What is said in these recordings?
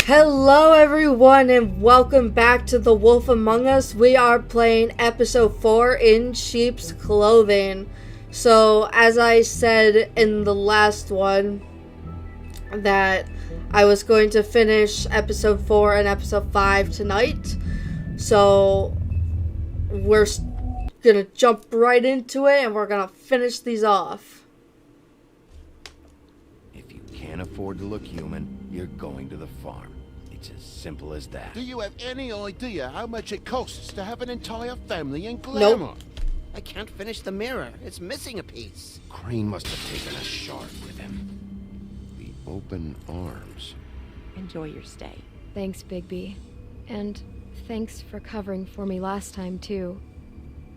Hello everyone and welcome back to The Wolf Among Us. We are playing episode 4 in sheep's clothing. So as I said in the last one that I was going to finish episode 4 and episode 5 tonight. So we're gonna jump right into it and we're gonna finish these off. If you can't afford to look human, you're going to the farm. It's as simple as that. Do you have any idea how much it costs to have an entire family in Glamour? Nope. I can't finish the mirror. It's missing a piece. Crane must have taken a shard with him. The open arms. Enjoy your stay. Thanks, Bigby. And thanks for covering for me last time, too.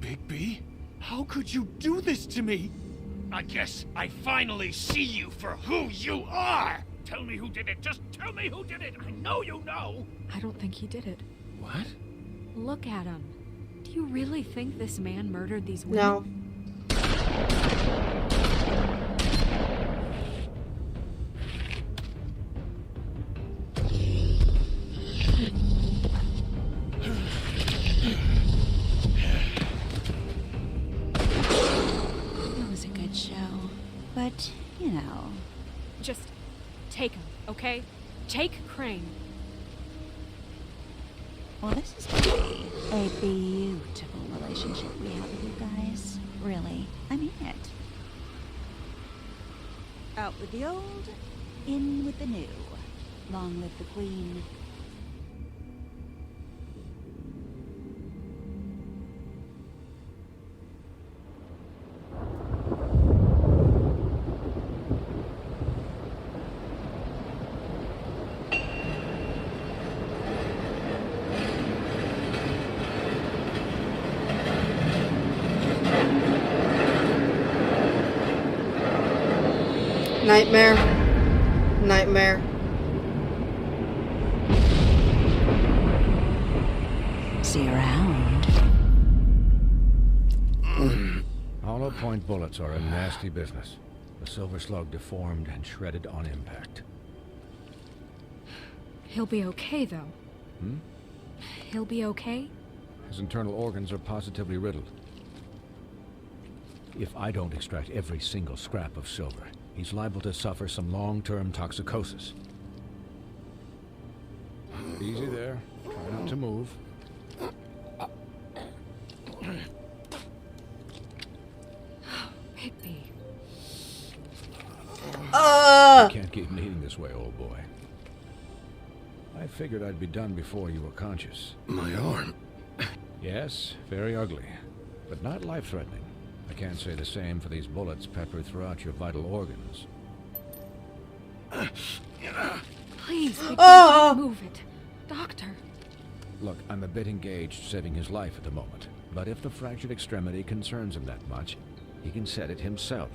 Bigby? How could you do this to me? I guess I finally see you for who you are! Tell me who did it! Just tell me who did it! I know you know! I don't think he did it. What? Look at him. Do you really think this man murdered these women? No. It was a good show, but, you know. Just take him, okay? Take Crane. Well, this is going to be a beautiful relationship we have with you guys. Really. I mean it. Out with the old, in with the new. Long live the Queen. Nightmare. Nightmare. See you around. Hollow point bullets are a nasty business. The silver slug deformed and shredded on impact. He'll be okay, though. He'll be okay? His internal organs are positively riddled. If I don't extract every single scrap of silver, he's liable to suffer some long-term toxicosis. Easy there. Try not to move. Bigby. You can't keep bleeding this way, old boy. I figured I'd be done before you were conscious. My arm. Yes, very ugly, but not life-threatening. I can't say the same for these bullets peppered throughout your vital organs. Please, Bigby, don't move it. Doctor. Look, I'm a bit engaged saving his life at the moment, but if the fractured extremity concerns him that much, he can set it himself.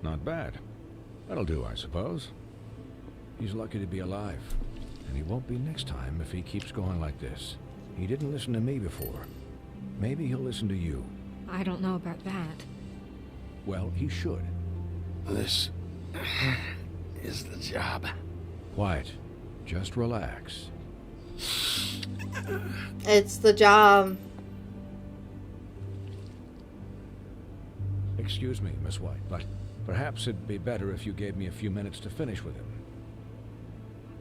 Not bad. That'll do, I suppose. He's lucky to be alive, and he won't be next time if he keeps going like this. He didn't listen to me before. Maybe he'll listen to you. I don't know about that. Well, he should. This is the job. Quiet. Just relax. It's the job. Excuse me, Miss White, but perhaps it'd be better if you gave me a few minutes to finish with him.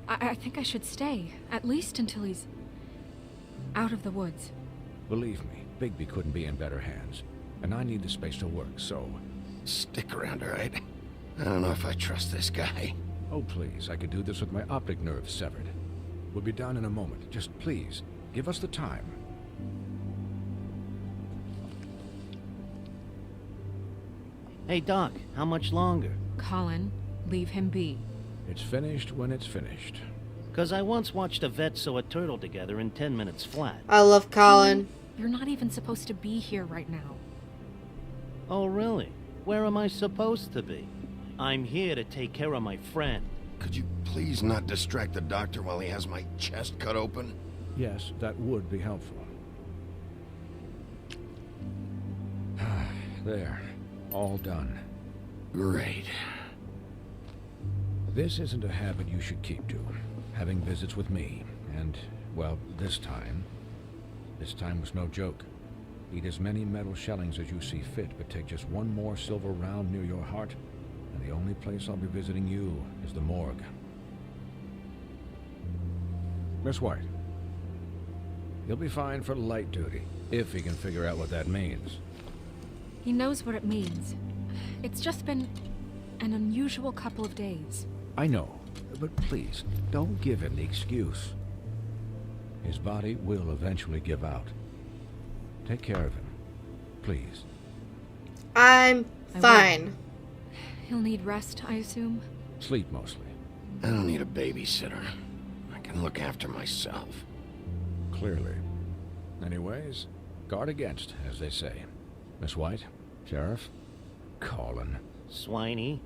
I think I should stay, at least until he's out of the woods. Believe me, Bigby couldn't be in better hands, and I need the space to work, so... Stick around, all right? I don't know if I trust this guy. Oh, please, I could do this with my optic nerve severed. We'll be done in a moment. Just please, give us the time. Hey, Doc, how much longer? Colin, leave him be. It's finished when it's finished. 'Cause I once watched a vet sew a turtle together in 10 minutes flat. I love Colin. You're not even supposed to be here right now. Oh, really? Where am I supposed to be? I'm here to take care of my friend. Could you please not distract the doctor while he has my chest cut open? Yes, that would be helpful. There. All done. Great. This isn't a habit you should keep to. Having visits with me. And, well, this time was no joke. Eat as many metal shellings as you see fit, but take just one more silver round near your heart, and the only place I'll be visiting you is the morgue. Miss White. He'll be fine for light duty, if he can figure out what that means. He knows what it means. It's just been an unusual couple of days. I know, but please, don't give him the excuse. His body will eventually give out. Take care of him, please. I'm fine. He'll need rest, I assume? Sleep mostly. I don't need a babysitter. I can look after myself. Clearly. Anyways, guard against, as they say. Miss White, Sheriff, Colin. Swiney.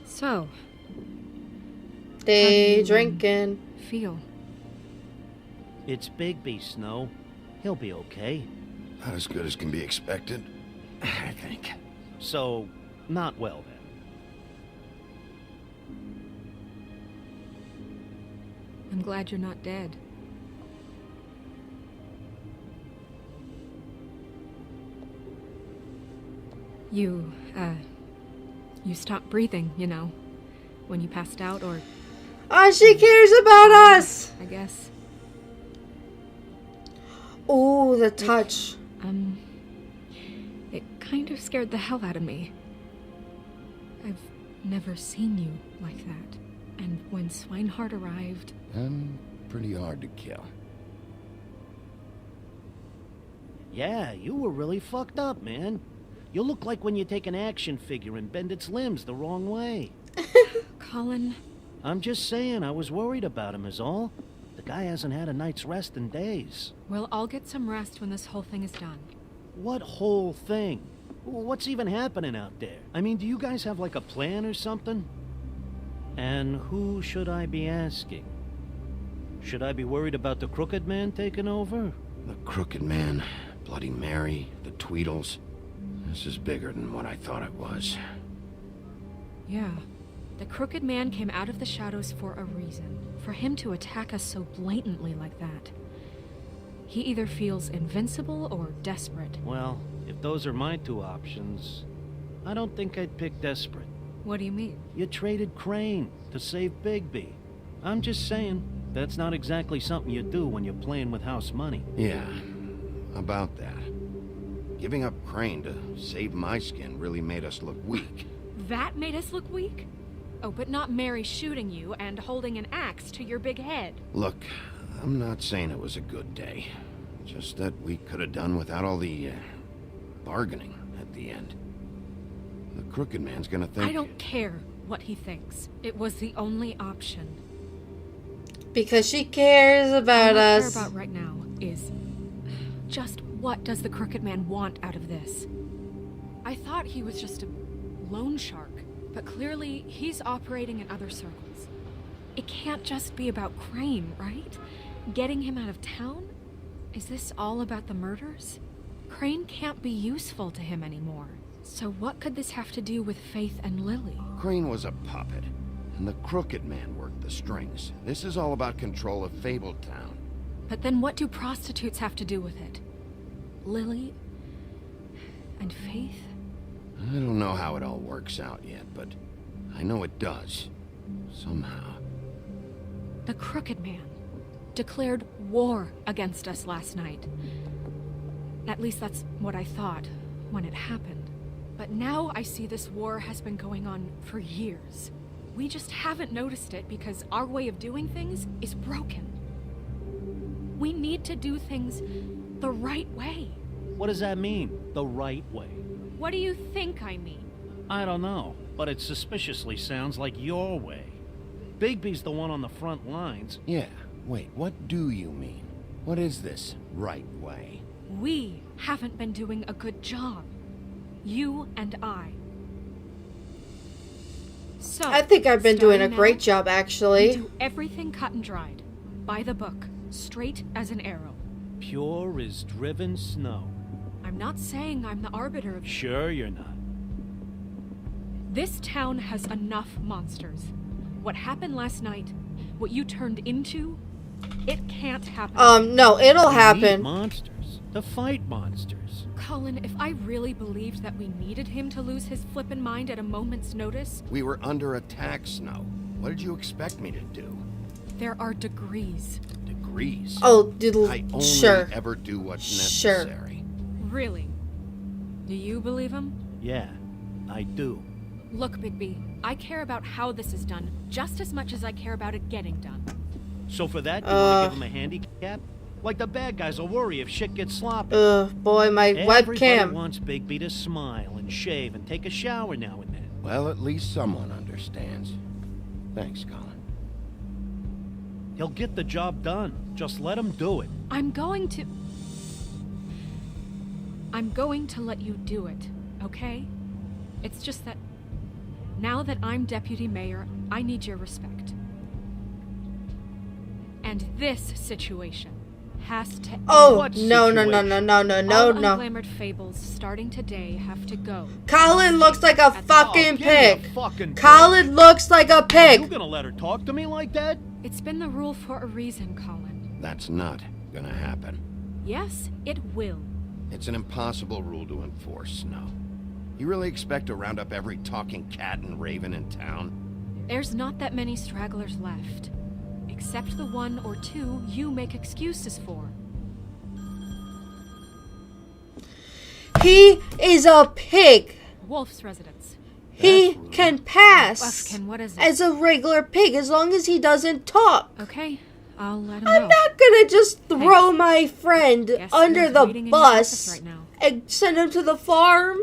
So, Day drinking. feel. It's Bigby, Snow. He'll be okay. Not as good as can be expected, I think. So, not well then. I'm glad you're not dead. You stopped breathing, you know, when you passed out, or Oh, she cares about us. I guess. Oh, the touch. It kind of scared the hell out of me. I've never seen you like that. And when Swinehart arrived... And pretty hard to kill. Yeah, you were really fucked up, man. You look like when you take an action figure and bend its limbs the wrong way. Colin... I'm just saying, I was worried about him is all. The guy hasn't had a night's rest in days. Well, I'll get some rest when this whole thing is done. What whole thing? What's even happening out there? I mean, do you guys have like a plan or something? And who should I be asking? Should I be worried about the Crooked Man taking over? The Crooked Man, Bloody Mary, the Tweedles. This is bigger than what I thought it was. Yeah. The Crooked Man came out of the shadows for a reason. For him to attack us so blatantly like that. He either feels invincible or desperate. Well, if those are my two options, I don't think I'd pick desperate. What do you mean? You traded Crane to save Bigby. I'm just saying, that's not exactly something you do when you're playing with house money. Yeah, about that. Giving up Crane to save my skin really made us look weak. That made us look weak? Oh, but not Mary shooting you and holding an axe to your big head. Look, I'm not saying it was a good day. Just that we could have done without all the, bargaining at the end. The Crooked Man's gonna think... I don't care what he thinks. It was the only option. Because she cares about All I us. care about right now is just what does the Crooked Man want out of this? I thought he was just a loan shark, but clearly he's operating in other circles. It can't just be about Crane, right? Getting him out of town? Is this all about the murders? Crane can't be useful to him anymore. So what could this have to do with Faith and Lily? Crane was a puppet, and the Crooked Man worked the strings. This is all about control of Fabletown. But then what do prostitutes have to do with it? Lily? And Faith? I don't know how it all works out yet, but I know it does. Somehow. The Crooked Man declared war against us last night. At least that's what I thought when it happened. But now I see this war has been going on for years. We just haven't noticed it because our way of doing things is broken. We need to do things the right way. What does that mean, the right way? What do you think I mean? I don't know, but it suspiciously sounds like your way. Bigby's the one on the front lines. Yeah, wait, what do you mean? What is this right way? We haven't been doing a good job. You and I. So, I think I've been doing a starting great now, job, we actually. do everything cut and dried. By the book. Straight as an arrow. Pure as driven snow. I'm not saying I'm the arbiter of... Sure you're not. This town has enough monsters. What happened last night, what you turned into, it can't happen. No, it'll We need happen. monsters. To fight monsters. Colin, if I really believed that we needed him to lose his flippin' mind at a moment's notice, We were under attack, Snow. What did you expect me to do? there are degrees. Degrees? Oh, I only sure. ever do what's Sure. necessary. Really? Do you believe him? Yeah, I do. Look, Bigby, I care about how this is done just as much as I care about it getting done. So for that, you want to give him a handicap? Like the bad guys will worry if shit gets sloppy. Boy, my Everybody webcam. wants Bigby to smile and shave and take a shower now and then. Well, at least someone understands. Thanks, Colin. He'll get the job done. Just let him do it. I'm going to let you do it, okay? It's just that now that I'm deputy mayor, I need your respect. And this situation has to end. Oh, What no, no, no, no, no, no, no, All no. unglamored fables starting today have to go. Colin looks like a At the- fucking Oh, give me a pig. fucking break. Colin looks like a You pig. gonna let her talk to me like that? It's been the rule for a reason, Colin. That's not gonna happen. Yes, it will. It's an impossible rule to enforce, Snow. You really expect to round up every talking cat and raven in town? There's not that many stragglers left. Except the one or two you make excuses for. He is a pig. Wolf's residence. He That's rude. can pass Buffkin, what is it? as a regular pig as long as he doesn't talk. Okay, I'll let him I'm know. not gonna just throw my friend Guess under who's the waiting in your office bus right now? and send him to the farm.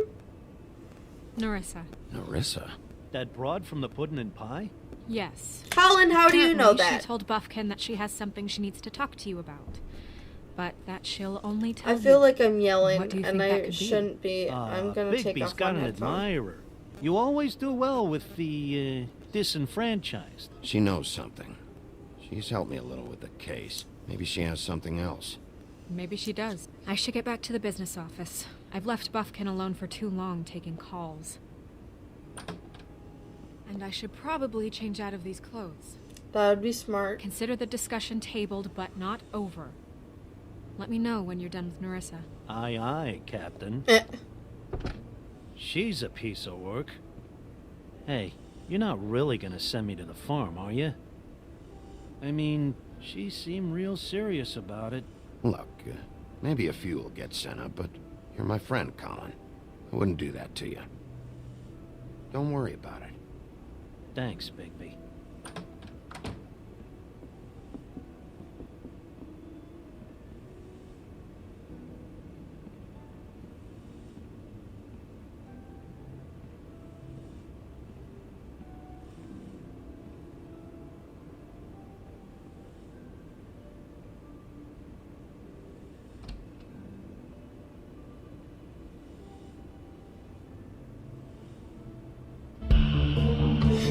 Narissa. Narissa? That broad from the puddin' and pie? Yes. Colin, how do you know Apparently, that? She told Buffkin that she has something she needs to talk to you about. But that she'll only tell I feel you. like I'm yelling What do you and think that I could be? shouldn't be. I'm gonna take Bigby's off got my an headphones. admirer. You always do well with the, disenfranchised. She knows something. She's helped me a little with the case. Maybe she has something else. Maybe she does. I should get back to the business office. I've left Buffkin alone for too long taking calls. And I should probably change out of these clothes. That would be smart. Consider the discussion tabled, but not over. Let me know when you're done with Narissa. Aye, aye, Captain. She's a piece of work. Hey, you're not really gonna send me to the farm, are you? I mean, she seemed real serious about it. Look, maybe a few will get sent up, but you're my friend, Colin. I wouldn't do that to you. Don't worry about it. Thanks, Bigby.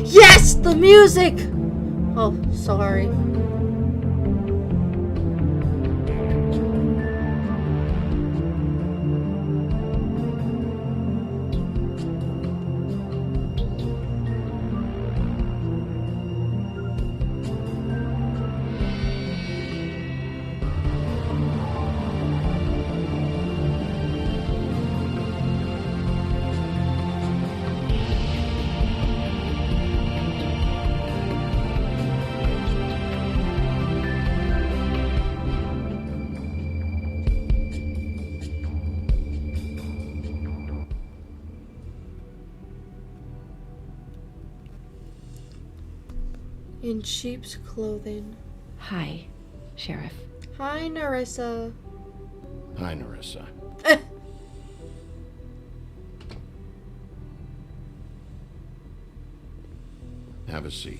Yes, the music. Oh, sorry. In sheep's clothing. Hi, Sheriff. Hi, Narissa. Hi, Narissa. Have a seat.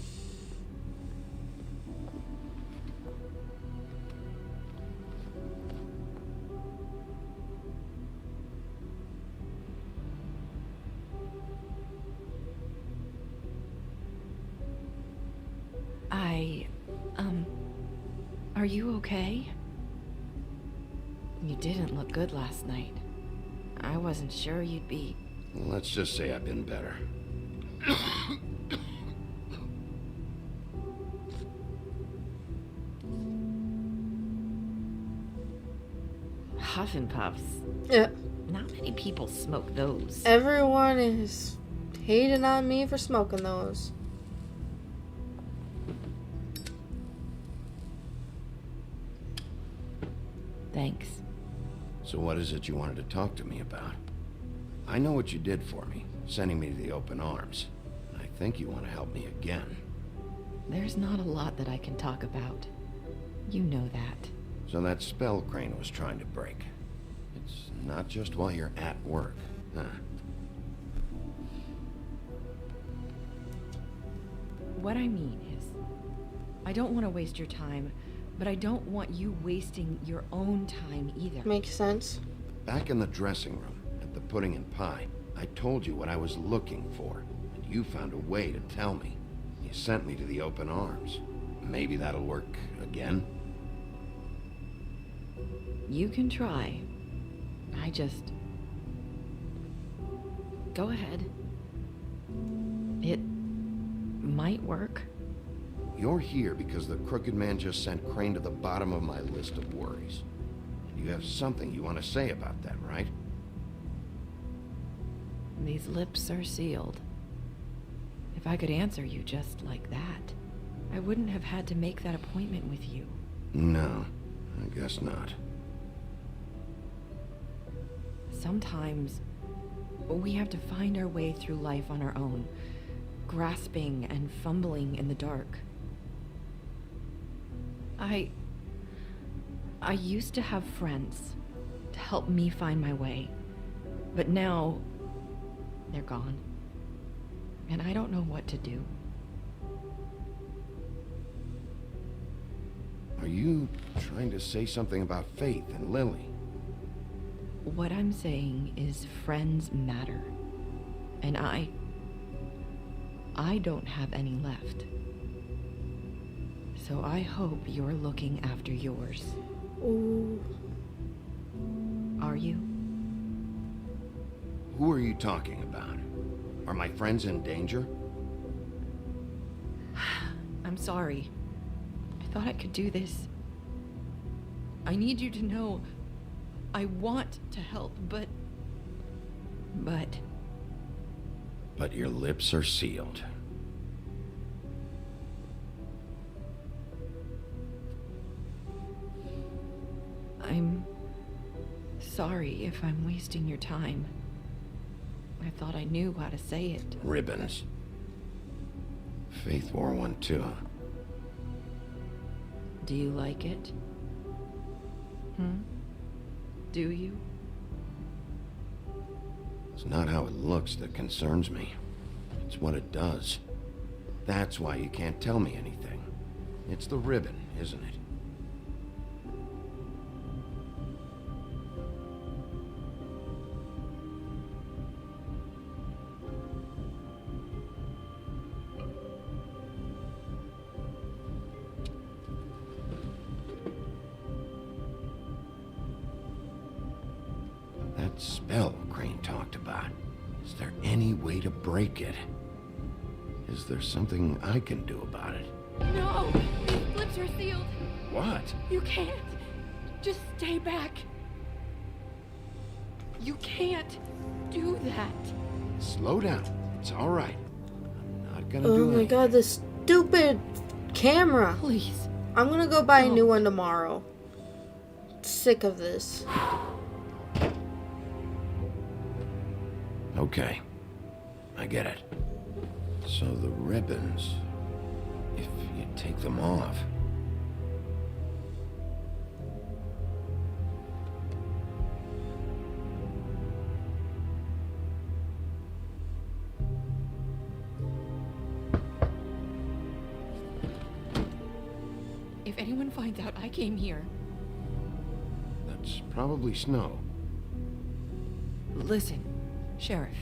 Are you okay? You didn't look good last night. I wasn't sure you'd be... Let's just say I've been better. Huff and Puffs. Yeah. Not many people smoke those. Everyone is hating on me for smoking those. Thanks. So what is it you wanted to talk to me about? I know what you did for me, sending me to the open arms. I think you want to help me again. There's not a lot that I can talk about. You know that. So that spell Crane was trying to break. It's not just while you're at work, huh? What I mean is, I don't want to waste your time, but I don't want you wasting your own time either. Makes sense. Back in the dressing room, at the pudding and pie, I told you what I was looking for, and you found a way to tell me. You sent me to the open arms. Maybe that'll work again? You can try. I just... Go ahead. It might work. You're here because the crooked man just sent Crane to the bottom of my list of worries. And you have something you want to say about that, right? These lips are sealed. If I could answer you just like that, I wouldn't have had to make that appointment with you. No, I guess not. Sometimes we have to find our way through life on our own, grasping and fumbling in the dark. I used to have friends to help me find my way, but now they're gone, and I don't know what to do. Are you trying to say something about Faith and Lily? What I'm saying is friends matter, and I don't have any left. So I hope you're looking after yours. Ooh. Are you? Who are you talking about? Are my friends in danger? I'm sorry. I thought I could do this. I need you to know I want to help, but... But your lips are sealed. I'm sorry if I'm wasting your time. I thought I knew how to say it. Ribbons. Faith wore one too. Do you like it? Do you? It's not how it looks that concerns me. It's what it does. That's why you can't tell me anything. It's the ribbon, isn't it? That spell Crane talked about. Is there any way to break it? Is there something I can do about it? No! These lips are sealed. What? You can't. Just stay back. You can't do that. Slow down. It's all right. I'm not gonna Oh do my anything. god, this stupid camera. Please. I'm gonna go buy a new one tomorrow. Sick of this. Okay. I get it. So the ribbons... If take them off. If anyone finds out I came here... That's probably snow. Listen, Sheriff.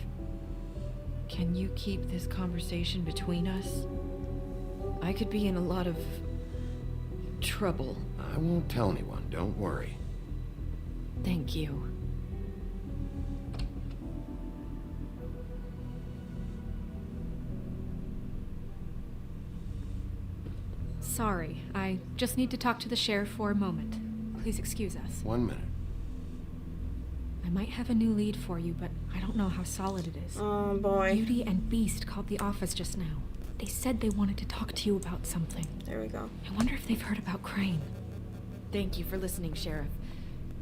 Can you keep this conversation between us? I could be in a lot of... trouble. I won't tell anyone, don't worry. Thank you. Sorry, I just need to talk to the sheriff for a moment. Please excuse us. 1 minute. I might have a new lead for you, but I don't know how solid it is. Oh boy. Beauty and Beast called the office just now. They said they wanted to talk to you about something. There we go. I wonder if they've heard about Crane. Thank you for listening, Sheriff.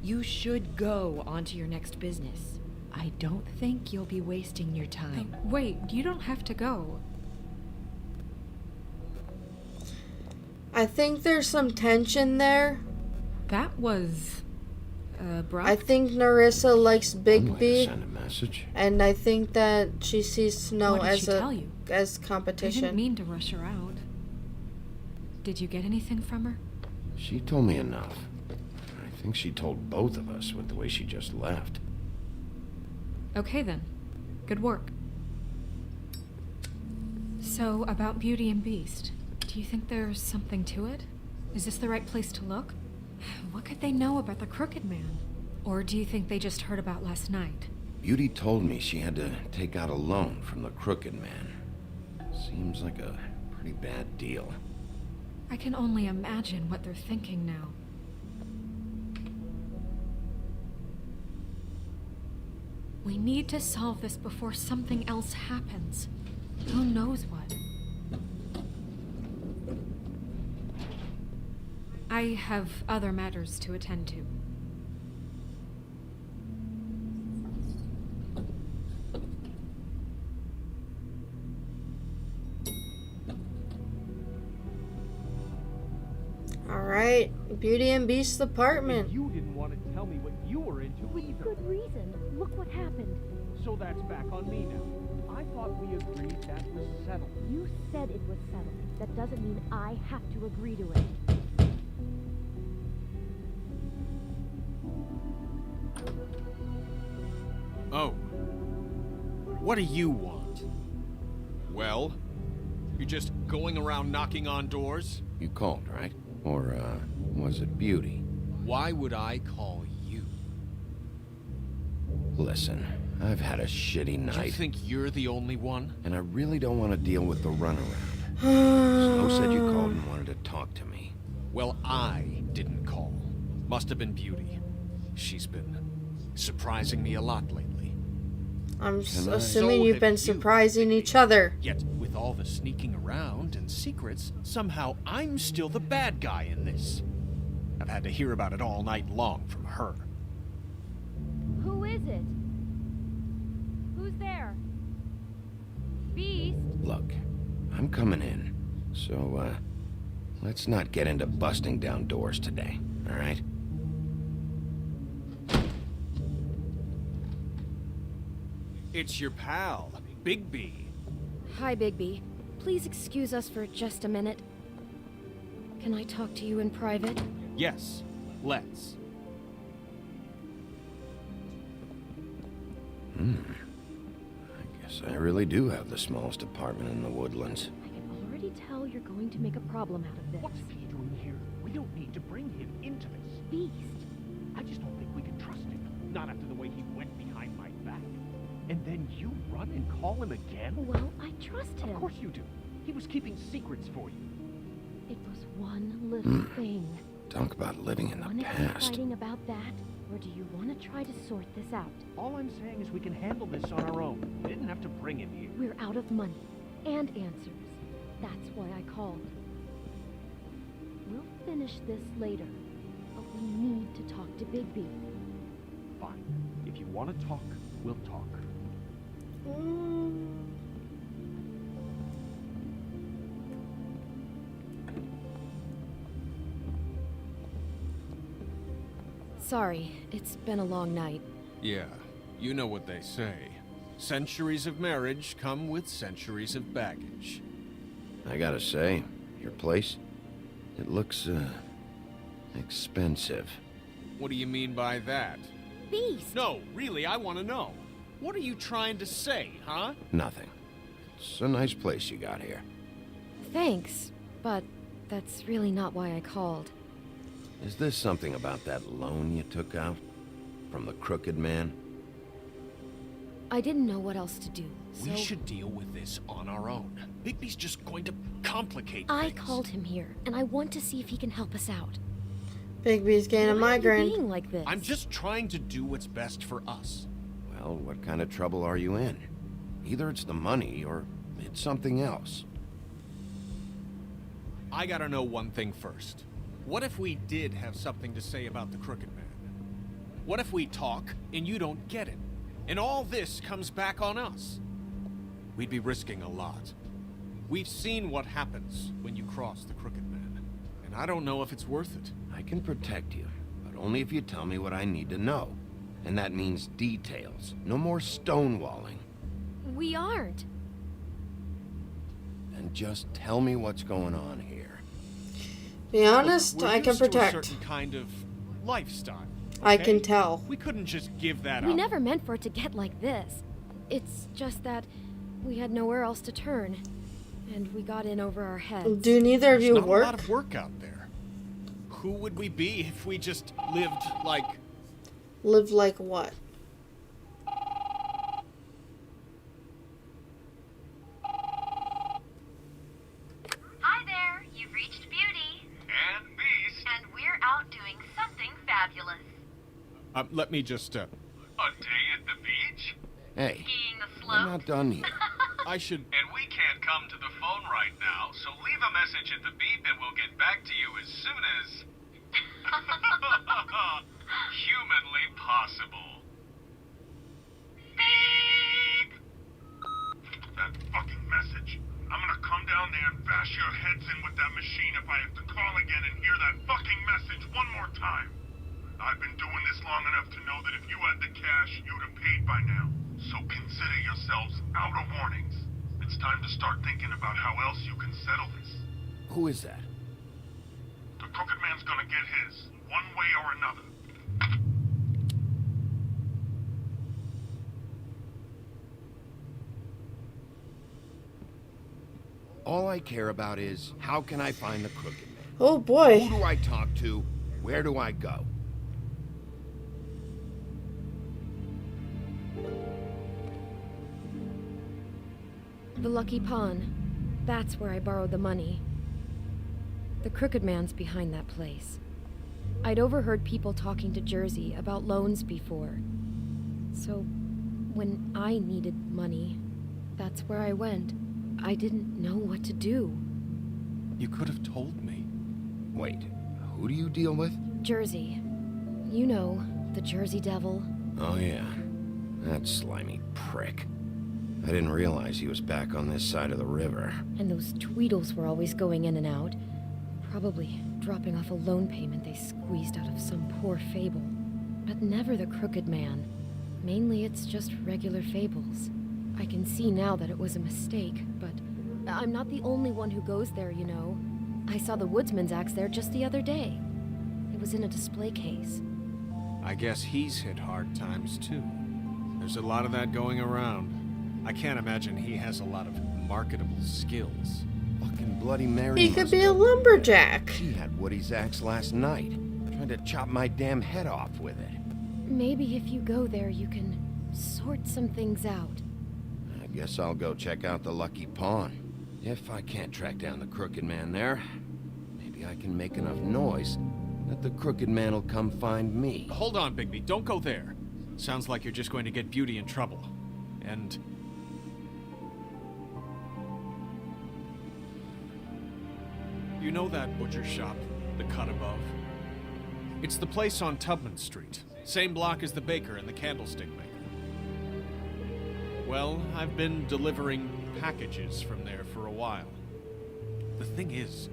You should go on to your next business. I don't think you'll be wasting your time. Wait, you don't have to go. I think there's some tension there. That was... abrupt? I think Narissa likes One way to Bigby, send a message. and I think that she sees Snow What did as she tell you? as I competition. didn't mean to rush her out. Did you get anything from her? She told me enough. I think she told both of us with the way she just left. Okay then. Good work. So, about Beauty and Beast. Do you think there's something to it? Is this the right place to look? What could they know about the Crooked Man? Or do you think they just heard about last night? Beauty told me she had to take out a loan from the Crooked Man. Seems like a pretty bad deal. I can only imagine what they're thinking now. We need to solve this before something else happens. Who knows what? I have other matters to attend to. Alright, Beauty and Beast's apartment. You didn't want to tell me what you were into either. Good reason. Look what happened. So that's back on me now. I thought we agreed that was settled. You said it was settled. That doesn't mean I have to agree to it. Oh. What do you want? Well? You're just going around knocking on doors? You called, right? Or, was it Beauty? Why would I call you? Listen, I've had a shitty Do you night, think you're the only one? and I really don't want to deal with the runaround. Snow said you called and wanted to talk to me. Well, I didn't call. Must have been Beauty. She's been surprising me a lot lately. I'm Can I- assuming So you've have been you, surprising each other. Yet, with all the sneaking around and secrets, somehow I'm still the bad guy in this. I've had to hear about it all night long from her. Who is it? Who's there? Beast? Look, I'm coming in, so, let's not get into busting down doors today, all right? It's your pal, Bigby. Hi, Bigby. Please excuse us for just a minute. Can I talk to you in private? Yes, let's. I guess I really do have the smallest apartment in the woodlands. I can already tell you're going to make a problem out of this. What's he doing here? We don't need to bring him into this. Beast? I just don't think we can trust him. Not after the way he went behind my back. And then you run and call him again? Well, I trust him. Of course you do. He was keeping secrets for you. It was one little thing. Talk about living in Want the to keep past. fighting about that? Or do you want to try to sort this out? All I'm saying is we can handle this on our own. We didn't have to bring him here. We're out of money and answers. That's why I called. We'll finish this later, but we need to talk to Bigby. Fine. If you want to talk, we'll talk. Sorry, it's been a long night. Yeah, you know what they say. Centuries of marriage come with centuries of baggage. I gotta say, your place, it looks, expensive. What do you mean by that? Beast! No, really, I want to know. What are you trying to say, huh? Nothing. It's a nice place you got here. Thanks, but that's really not why I called. Is this something about that loan you took out? From the Crooked Man? I didn't know what else to do, so... We should deal with this on our own. Bigby's just going to complicate I things. called him here, and I want to see if he can help us out. Bigby's getting a Why are you migraine. being like this? I'm just trying to do what's best for us. Well, what kind of trouble are you in? Either it's the money, or it's something else. I gotta know one thing first. What if we did have something to say about the Crooked Man? What if we talk, and you don't get it? And all this comes back on us? We'd be risking a lot. We've seen what happens when you cross the Crooked Man, and I don't know if it's worth it. I can protect you, but only if you tell me what I need to know. And that means details. No more stonewalling. We aren't. Then just tell me what's going on here. Be honest, Look, we're I can used to a protect. certain kind of lifestyle. I okay? can tell. We couldn't just give that We up. never meant for it to get like this. It's just that we had nowhere else to turn, and we got in over our heads. Do neither of There's you not work? a lot of work out there. Who would we be if we just lived like... Live like what? Hi there, you've reached Beauty. And Beast. And we're out doing something fabulous. Let me just, A day at the beach? Hey, Skiing the I'm slope. not done yet. I should... And we can't come to the phone right now, so leave a message at the beep and we'll get back to you as soon as... humanly possible. Beep! That fucking message. I'm gonna come down there and bash your heads in with that machine if I have to call again and hear that fucking message one more time. I've been doing this long enough to know that if you had the cash, you'd have paid by now. So consider yourselves out of warnings. It's time to start thinking about how else you can settle this. Who is that? The Crooked Man's gonna get his, one way or another. All I care about is, how can I find the Crooked Man? Oh boy. Who do I talk to? Where do I go? The Lucky Pawn. That's where I borrowed the money. The Crooked Man's behind that place. I'd overheard people talking to Jersey about loans before. So, when I needed money, that's where I went. I didn't know what to do. You could have told me. Wait, who do you deal with? Jersey. You know, the Jersey Devil. Oh yeah, that slimy prick. I didn't realize he was back on this side of the river. And those Tweedles were always going in and out. Probably dropping off a loan payment they squeezed out of some poor Fable. But never the Crooked Man. Mainly it's just regular Fables. I can see now that it was a mistake, but I'm not the only one who goes there, you know. I saw the Woodsman's axe there just the other day. It was in a display case. I guess he's hit hard times, too. There's a lot of that going around. I can't imagine he has a lot of marketable skills. Fucking Bloody Mary. He could be a lumberjack. She had Woody's axe last night. Trying to chop my damn head off with it. Maybe if you go there, you can sort some things out. I guess I'll go check out the Lucky Pawn. If I can't track down the Crooked Man there, maybe I can make enough noise that the Crooked Man will come find me. Hold on, Bigby. Don't go there. Sounds like you're just going to get Beauty in trouble. And... you know that butcher shop, the cut above? It's the place on Tubman Street. Same block as the baker and the candlestick maker. Well, I've been delivering packages from there for a while. The thing is,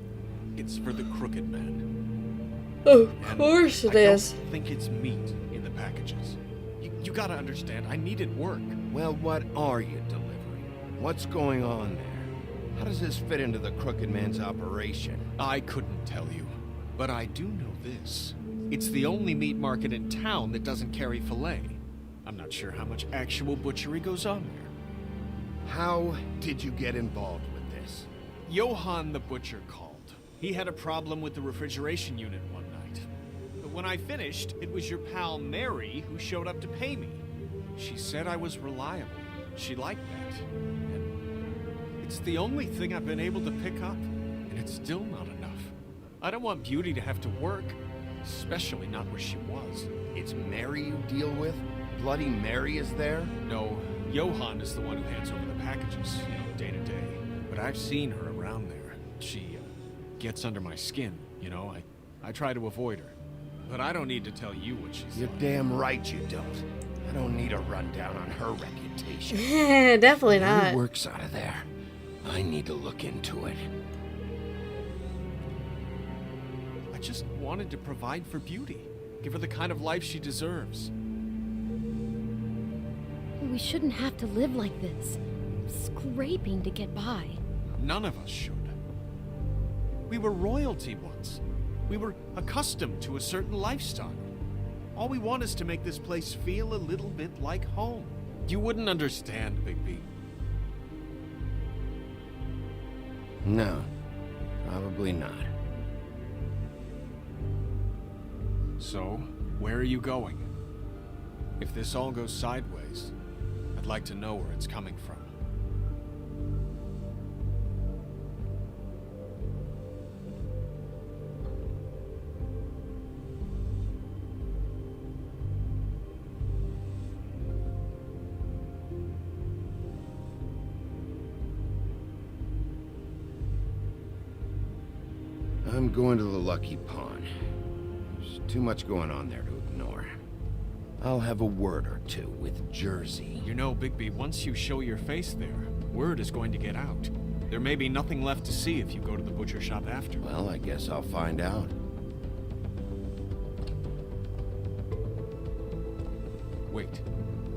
it's for the Crooked Man. Of course it is. I don't think it's meat in the packages. You gotta understand, I needed work. Well, what are you delivering? What's going on there? How does this fit into the Crooked Man's operation? I couldn't tell you, but I do know this. It's the only meat market in town that doesn't carry filet. I'm not sure how much actual butchery goes on there. How did you get involved with this? Johann the butcher called. He had a problem with the refrigeration unit one night. But when I finished, it was your pal Mary who showed up to pay me. She said I was reliable. She liked that. And it's the only thing I've been able to pick up, and it's still not enough. I don't want Beauty to have to work, especially not where she was. It's Mary you deal with? Bloody Mary is there? No, Johann is the one who hands over the packages, day to day. But I've seen her around there. She gets under my skin, I try to avoid her. But I don't need to tell you what she's You're like. damn right you don't. I don't need a rundown on her reputation. Definitely not. Who works out of there? I need to look into it. I just wanted to provide for Beauty. Give her the kind of life she deserves. We shouldn't have to live like this, scraping to get by. None of us should. We were royalty once. We were accustomed to a certain lifestyle. All we want is to make this place feel a little bit like home. You wouldn't understand, Bigby. No, probably not. So, where are you going? If this all goes sideways, I'd like to know where it's coming from. I'm going to the Lucky Pawn. There's too much going on there to ignore. I'll have a word or two with Jersey. You know, Bigby, once you show your face there, word is going to get out. There may be nothing left to see if you go to the butcher shop after. Well, I guess I'll find out. Wait,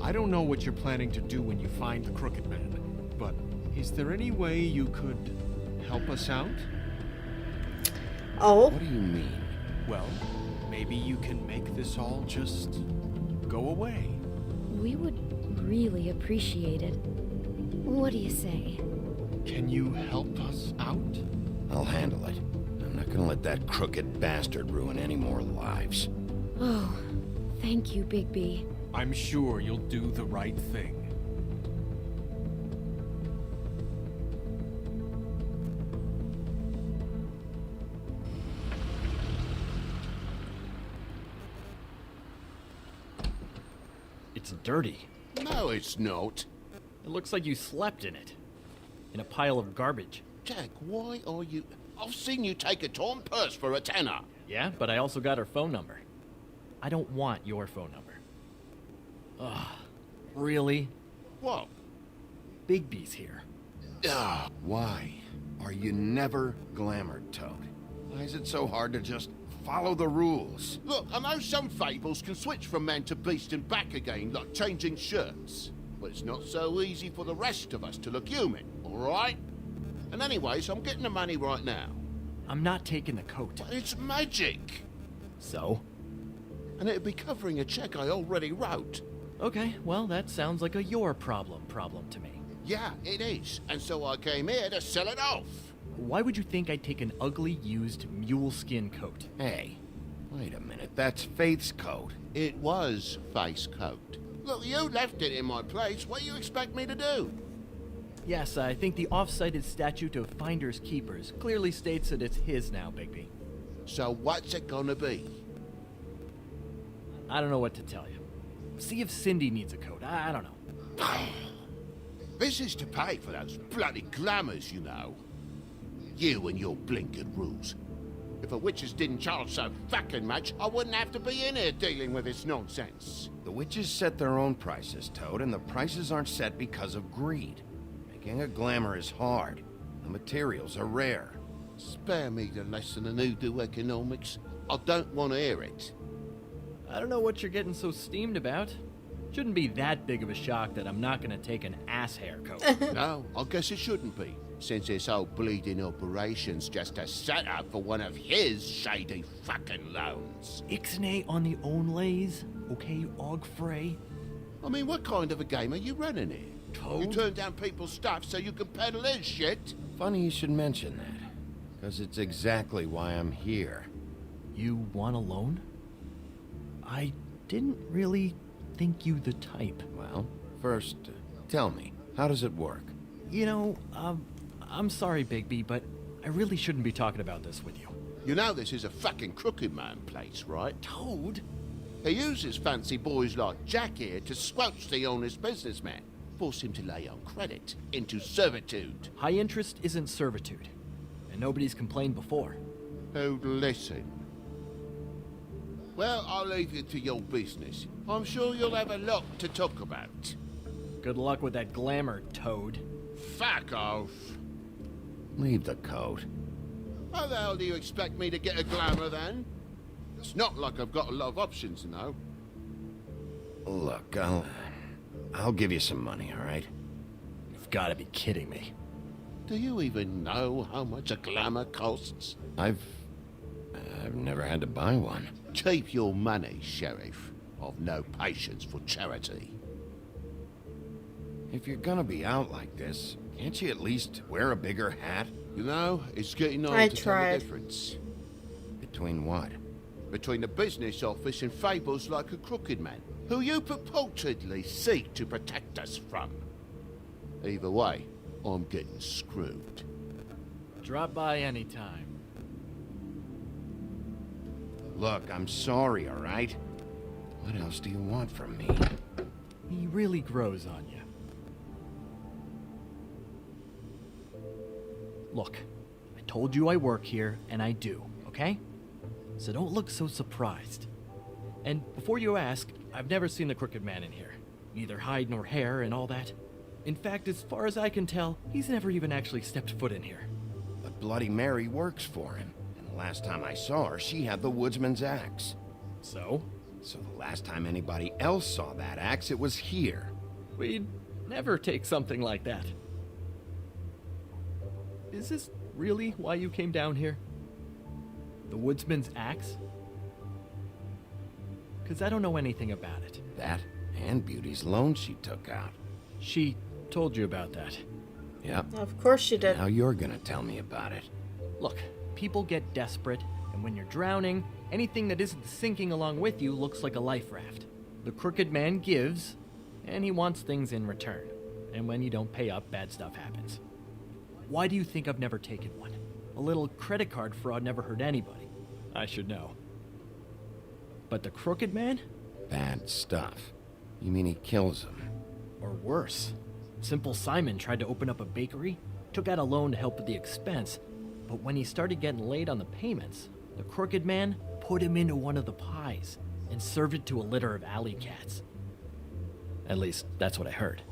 I don't know what you're planning to do when you find the Crooked Man, but is there any way you could help us out? Oh? What do you mean? Well, maybe you can make this all just go away. We would really appreciate it. What do you say? Can you help us out? I'll handle it. I'm not gonna let that crooked bastard ruin any more lives. Oh, thank you, Bigby. I'm sure you'll do the right thing. It's dirty. No, it's not. It looks like you slept in it. In a pile of garbage. Jack, why are you... I've seen you take a torn purse for a tenner. Yeah, but I also got her phone number. I don't want your phone number. Ugh. Really? What? Bigby's here. Ugh. Why are you never glamored, Toad? Why is it so hard to just follow the rules? Look, I know some fables can switch from man to beast and back again, like changing shirts. But it's not so easy for the rest of us to look human, alright? And anyways, I'm getting the money right now. I'm not taking the coat. But it's magic! So? And it'd be covering a check I already wrote. Okay, well, that sounds like a your problem to me. Yeah, it is. And so I came here to sell it off. Why would you think I'd take an ugly, used mule skin coat? Hey, wait a minute. That's Faith's coat. It was Faith's coat. Look, you left it in my place. What do you expect me to do? Yes, I think the off-cited statute of Finders Keepers clearly states that it's his now, Bigby. So what's it gonna be? I don't know what to tell you. See if Cindy needs a coat. I don't know. This is to pay for those bloody glamours, you know. You and your blinkered rules. If the witches didn't charge so fucking much, I wouldn't have to be in here dealing with this nonsense. The witches set their own prices, Toad, and the prices aren't set because of greed. Making a glamour is hard. The materials are rare. Spare me the lesson in hoodoo economics. I don't want to hear it. I don't know what you're getting so steamed about. Shouldn't be that big of a shock that I'm not gonna take an ass haircut. No, I guess it shouldn't be, since this whole bleeding operation's just a setup for one of his shady fucking loans. Ixnay on the onlays, okay, Og Frey? I mean, what kind of a game are you running here? Toad? You turn down people's stuff so you can peddle his shit? Funny you should mention that, because it's exactly why I'm here. You want a loan? I didn't really think you the type. Well, first, tell me, how does it work? You know, I'm sorry, Bigby, but I really shouldn't be talking about this with you. You know this is a fucking crooked man place, right? Toad? He uses fancy boys like Jack here to squelch the honest businessman. Force him to lay on credit into servitude. High interest isn't servitude. And nobody's complained before. Oh, listen. Well, I'll leave you to your business. I'm sure you'll have a lot to talk about. Good luck with that glamour, Toad. Fuck off. Leave the coat. How the hell do you expect me to get a glamour then? It's not like I've got a lot of options, you know. Look, I'll give you some money, all right? You've got to be kidding me. Do you even know how much a glamour costs? I've never had to buy one. Keep your money, Sheriff. I've no patience for charity. If you're gonna be out like this, can't you at least wear a bigger hat? You know, it's getting on I to tell tried. the difference. Between what? Between the business office and Fables like a crooked man, who you purportedly seek to protect us from. Either way, I'm getting screwed. Drop by anytime. Look, I'm sorry, all right? What else do you want from me? He really grows on you. Look, I told you I work here, and I do, okay? So don't look so surprised. And before you ask, I've never seen the Crooked Man in here. Neither hide nor hair and all that. In fact, as far as I can tell, he's never even actually stepped foot in here. But Bloody Mary works for him. And the last time I saw her, she had the woodsman's axe. So? So the last time anybody else saw that axe, it was here. We'd never take something like that. Is this really why you came down here? The woodsman's axe? Because I don't know anything about it. That and Beauty's loan she took out. She told you about that. Yep. Of course she did. Now you're gonna tell me about it. Look, people get desperate, and when you're drowning, anything that isn't sinking along with you looks like a life raft. The Crooked Man gives, and he wants things in return. And when you don't pay up, bad stuff happens. Why do you think I've never taken one? A little credit card fraud never hurt anybody. I should know. But the Crooked Man? Bad stuff. You mean he kills them? Or worse. Simple Simon tried to open up a bakery, took out a loan to help with the expense, but when he started getting late on the payments, the Crooked Man put him into one of the pies and served it to a litter of alley cats. At least, that's what I heard.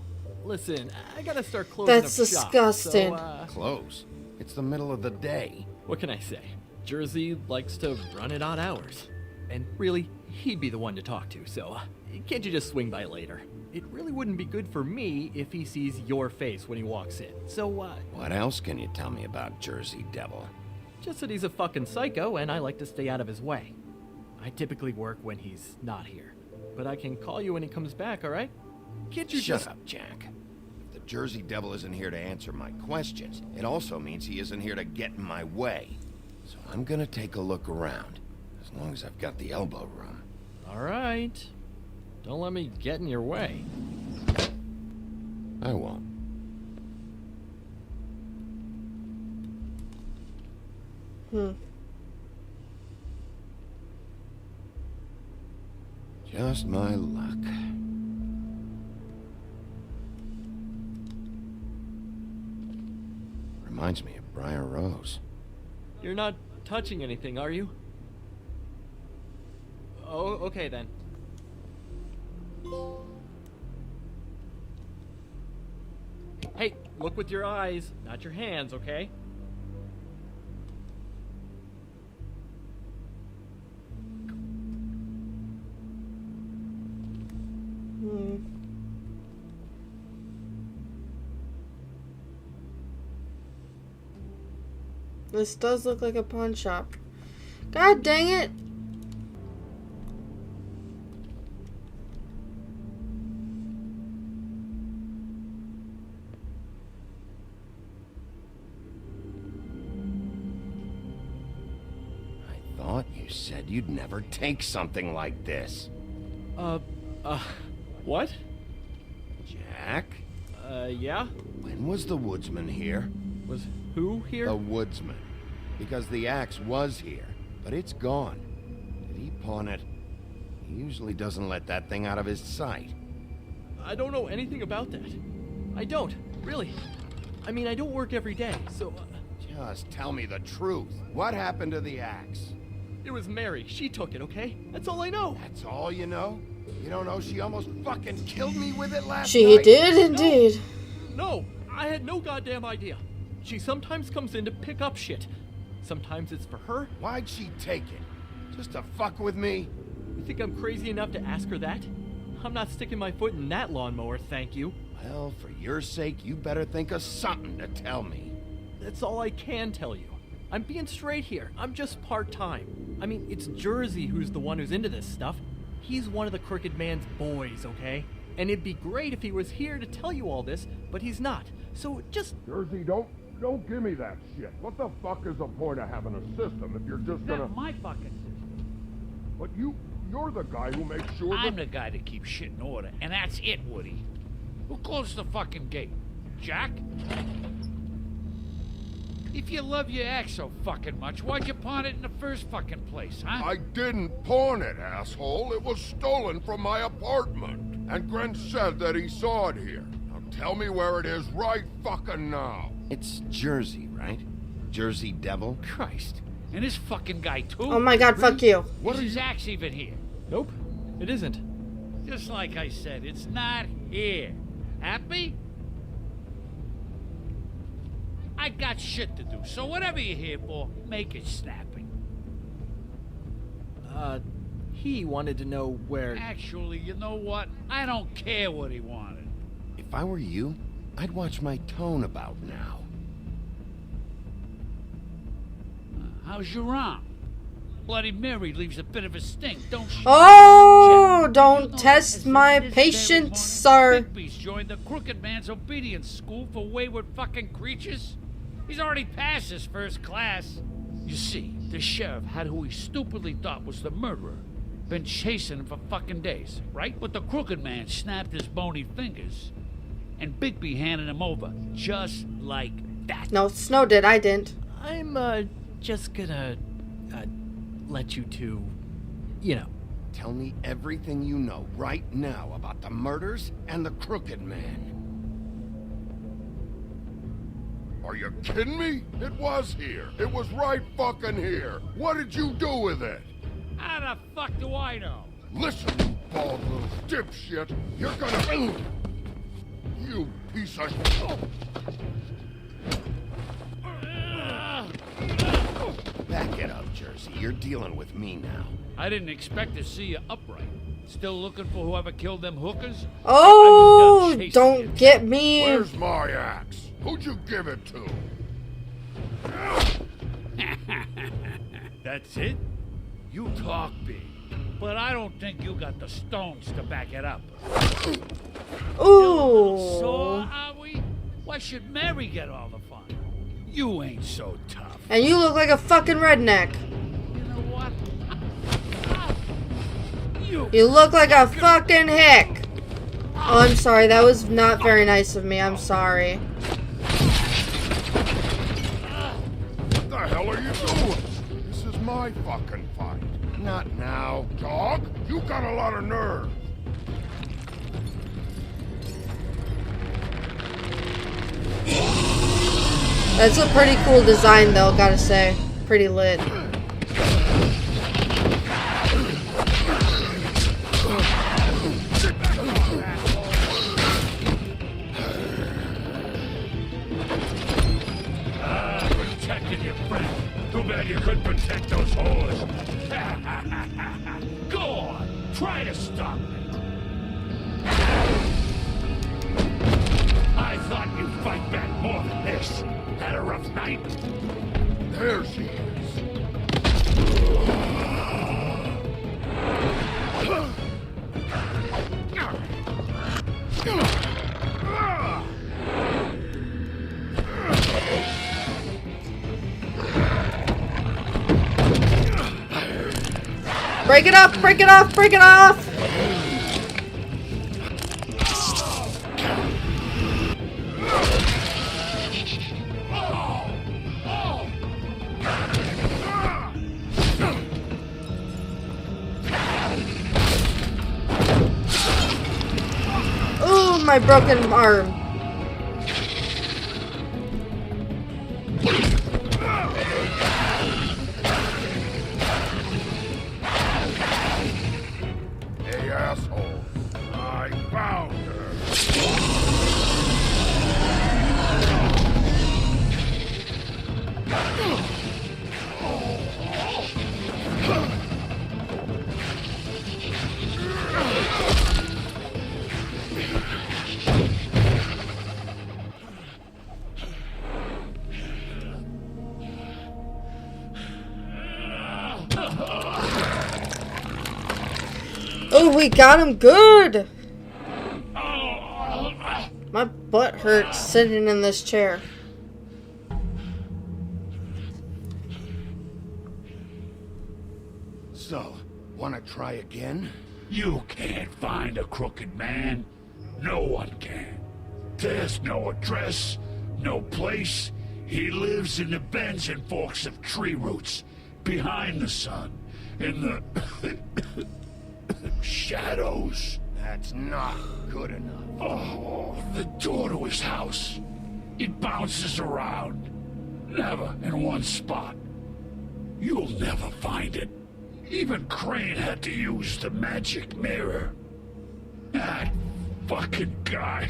Listen, I gotta start closing That's up shop, disgusting. so, Close? It's the middle of the day. what can I say? Jersey likes to run at odd hours. And really, he'd be the one to talk to, so can't you just swing by later? It really wouldn't be good for me if he sees your face when he walks in. So, What else can you tell me about Jersey Devil? just that he's a fucking psycho and I like to stay out of his way. I typically work when he's not here. But I can call you when he comes back, alright? Can't you Shut just... up, Jack. If the Jersey Devil isn't here to answer my questions, it also means he isn't here to get in my way. So I'm gonna take a look around, as long as I've got the elbow room. Alright. Don't let me get in your way. I won't. Just my luck. Reminds me of Briar Rose. You're not touching anything, are you? Oh, okay then. Hey, look with your eyes, not your hands, okay? This does look like a pawn shop. God dang it! I thought you said you'd never take something like this. What? Jack? Yeah? When was the woodsman here? Was who here? The woodsman. Because the axe was here, but it's gone. Did he pawn it? He usually doesn't let that thing out of his sight. I don't know anything about that. I don't, really. I mean, I don't work every day, so... Just tell me the truth. What happened to the axe? It was Mary. She took it, okay? That's all I know. That's all you know? You don't know she almost fucking killed me with it last She night? did indeed. No, I had no goddamn idea. She sometimes comes in to pick up shit. Sometimes it's for her. Why'd she take it? Just to fuck with me? You think I'm crazy enough to ask her that? I'm not sticking my foot in that lawnmower, thank you. Well, for your sake, you better think of something to tell me. That's all I can tell you. I'm being straight here. I'm just part-time. I mean, it's Jersey who's the one who's into this stuff. He's one of the Crooked Man's boys, okay? And it'd be great if he was here to tell you all this, but he's not. So just... Jersey, don't give me that shit. What the fuck is the point of having a system if you're just gonna... That's my fucking system. But you're the guy who makes sure I'm the guy that keeps shit in order, and that's it, Woody. Who closed the fucking gate? Jack? If you love your axe so fucking much, why'd you pawn it in the first fucking place, huh? I didn't pawn it, asshole. It was stolen from my apartment. And Gren said that he saw it here. Now tell me where it is right fucking now. It's Jersey, right? Jersey Devil? Christ. And this fucking guy, too? Oh my god, fuck you. Is his axe even here? Nope, it isn't. Just like I said, it's not here. Happy? I got shit to do, so whatever you're here for, make it snappy. He wanted to know where... Actually, you know what? I don't care what he wanted. If I were you, I'd watch my tone about now. How's your arm? Bloody Mary leaves a bit of a stink, don't she? Oh, don't test my patience, sir. Bigby's joined the Crooked Man's obedience school for wayward fucking creatures. He's already passed his first class. You see, the sheriff had who he stupidly thought was the murderer. Been chasing him for fucking days, right? But the Crooked Man snapped his bony fingers, and Bigby handed him over, just like that. No, Snow did, I didn't. I'm, just gonna, let you two, you know. Tell me everything you know right now about the murders and the Crooked Man. Are you kidding me? It was here. It was right fucking here. What did you do with it? How the fuck do I know? Listen, you bald little dipshit. You're gonna... You piece of... Back it up, Jersey. You're dealing with me now. I didn't expect to see you upright. Still looking for whoever killed them hookers? Oh, don't get me. Where's my axe? Who'd you give it to? That's it? You talk big, but I don't think you got the stones to back it up. Ooh. So are we? Why should Mary get all the fun? You ain't so tough. And you look like a fucking redneck. You know what? You look like a fucking hick. Oh, I'm sorry. That was not very nice of me. I'm sorry. What the hell are you doing? This is my fucking fight. Not now. Dog, you got a lot of nerve. That's a pretty cool design, though, gotta say. Pretty lit. Protected your friend. Too bad you couldn't protect those whores. Go on, try to stop me. I thought you'd fight back more than this. Had a rough night? They Break it off! Break it off! Break it off! Ooh, my broken arm. Hey, asshole. I found her. Oh, we got him good! My butt hurts sitting in this chair. So, wanna try again? You can't find a crooked man. No one can. There's no address, no place. He lives in the bends and forks of tree roots, behind the sun, in the shadows. That's not good enough. Oh, the door to his house. It bounces around. Never in one spot. You'll never find it. Even Crane had to use the magic mirror. That fucking guy.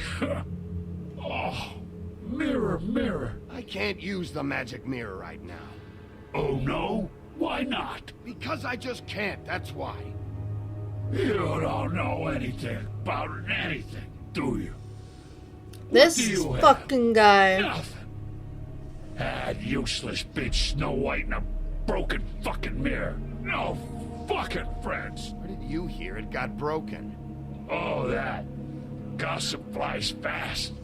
Oh, mirror, mirror. I can't use the magic mirror right now. Oh no? Why not? Because I just can't, that's why. You don't know anything about anything, do you? This fucking guy. Nothing. That useless bitch Snow White and a broken fucking mirror. No fucking friends. Where did you hear it got broken? Oh, that. Gossip flies fast.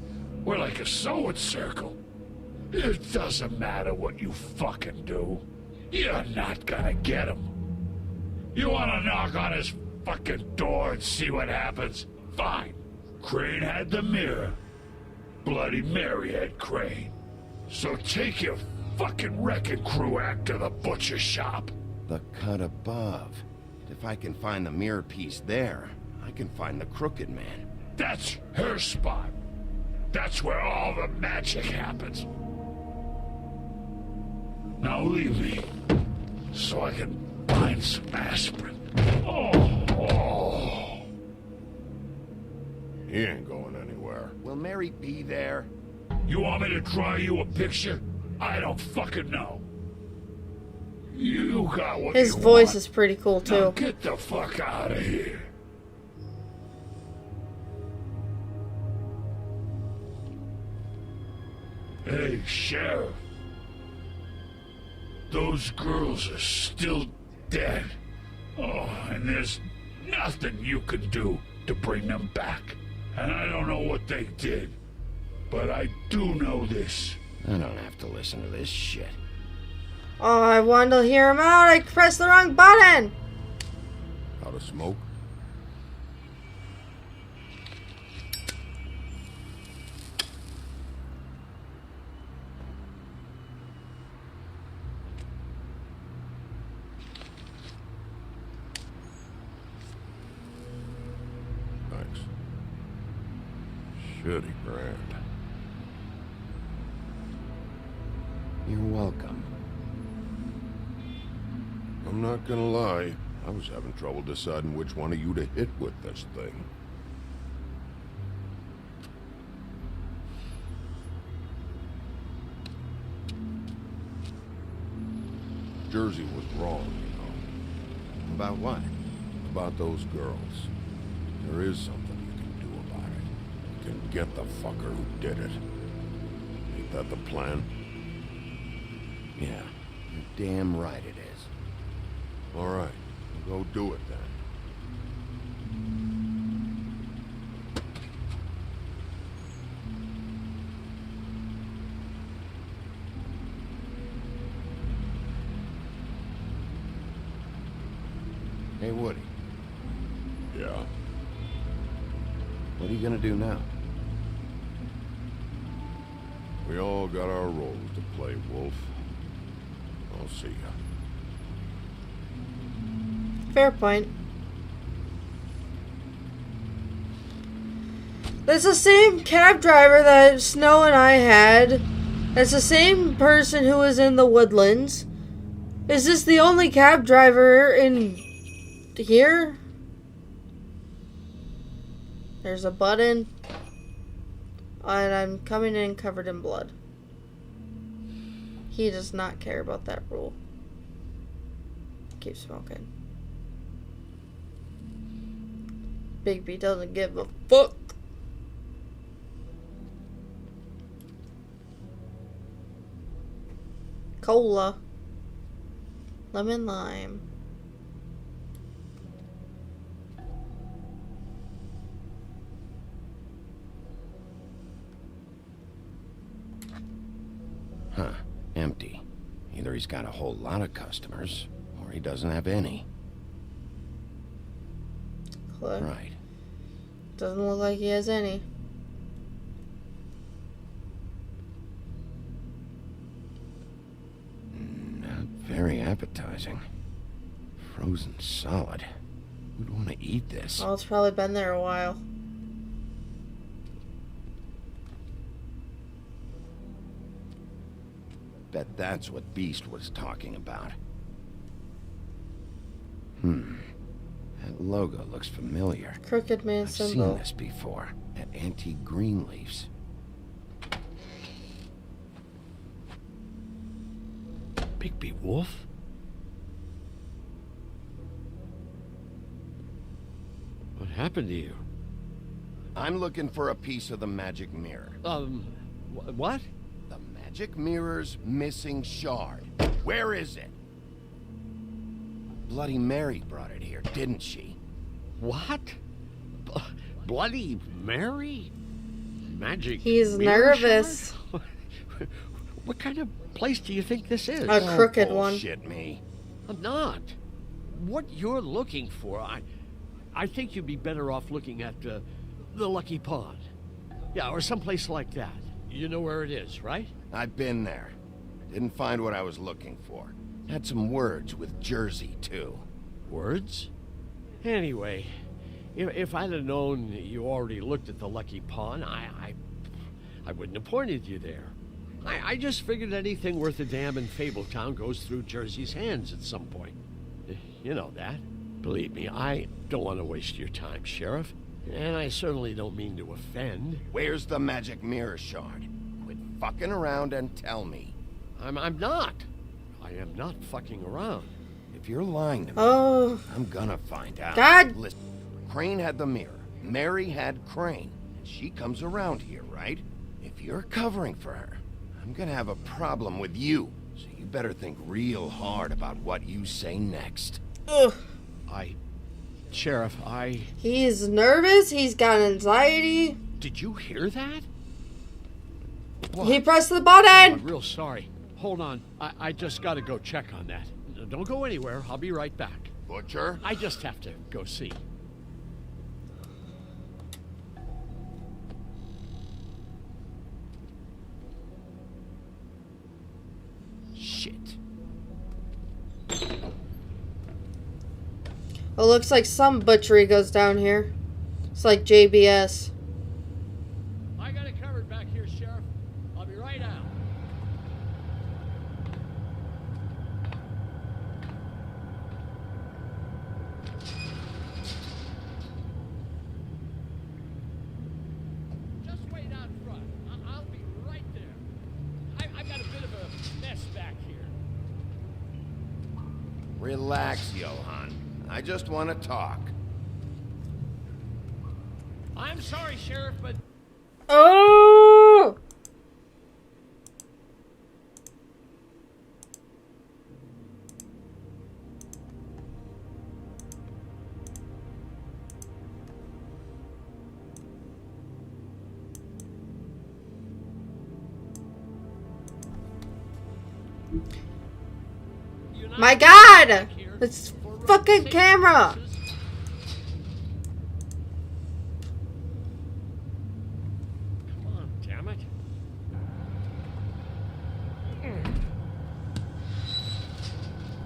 We're like a sewing circle. It doesn't matter what you fucking do. You're not gonna get him. You wanna knock on his fucking door and see what happens? Fine. Crane had the mirror. Bloody Mary had Crane. So take your fucking wrecking crew act to the butcher shop. The cut above. If I can find the mirror piece there, I can find the Crooked Man. That's her spot. That's where all the magic happens. Now leave me, so I can find some aspirin. Oh. He ain't going anywhere. Will Mary be there? You want me to draw you a picture? I don't fucking know. You got what His you voice want. is pretty cool too. Now get the fuck out of here. Hey, Sheriff. Those girls are still dead. Oh, and there's nothing you can do to bring them back. And I don't know what they did, but I do know this. I don't have to listen to this shit. Oh, I wanted to hear him out. I pressed the wrong button. Out of smoke? Thanks. Shitty grand. You're welcome. I'm not gonna lie. I was having trouble deciding which one of you to hit with this thing. Jersey was wrong, you know. About what? About those girls. There is something you can do about it. You can get the fucker who did it. Ain't that the plan? Yeah, you're damn right it is. All right, go do it then. Hey, Woody. Yeah? What are you gonna do now? We all got our roles to play, Wolf. I'll see ya. Fair point. That's the same cab driver that Snow and I had. That's the same person who was in the Woodlands. Is this the only cab driver in here? There's a button. And I'm coming in covered in blood. He does not care about that rule. Keep smoking. Bigby doesn't give a fuck. Cola. Lemon lime. Huh. Empty. Either he's got a whole lot of customers, or he doesn't have any. Clue. Right. Doesn't look like he has any. Not very appetizing. Frozen solid. Who'd want to eat this? Oh, it's probably been there a while. Bet that's what Beast was talking about. That logo looks familiar. Crooked man I've symbol. seen this before at Antique Greenleaf's. Bigby Wolf? What happened to you? I'm looking for a piece of the magic mirror. What? The magic mirror's missing shard. Where is it? Bloody Mary brought it here, didn't she? What? Bloody Mary? Magic He's mirror nervous. shard? What kind of place do you think this is? A crooked one. Bullshit me. I'm not. What you're looking for, I think you'd be better off looking at the Lucky Pond. Yeah, or someplace like that. You know where it is, right? I've been there. Didn't find what I was looking for. Had some words with Jersey, too. Words? Anyway, if I'd have known you already looked at the Lucky Pond, I wouldn't have pointed you there. I just figured anything worth a damn in Fabletown goes through Jersey's hands at some point. You know that. Believe me, I don't want to waste your time, Sheriff. And I certainly don't mean to offend. Where's the magic mirror shard? Quit fucking around and tell me. I'm not. I am not fucking around. If you're lying to me, I'm gonna find out. God. Listen, Crane had the mirror. Mary had Crane. And she comes around here, right? If you're covering for her, I'm gonna have a problem with you. So you better think real hard about what you say next. Ugh. Sheriff, He's nervous. He's got anxiety. Did you hear that? What? He pressed the button. Oh, I'm real sorry. Hold on. I just gotta go check on that. Don't go anywhere. I'll be right back. Butcher? I just have to go see. Shit. It looks like some butchery goes down here. It's like JBS. I got it covered back here, Sheriff. I'll be right out. Just wait out front. I'll be right there. I've got a bit of a mess back here. Relax, Johan. I just want to talk. I'm sorry, Sheriff, but... Oh! My God! It's fucking camera! Come on, damn it.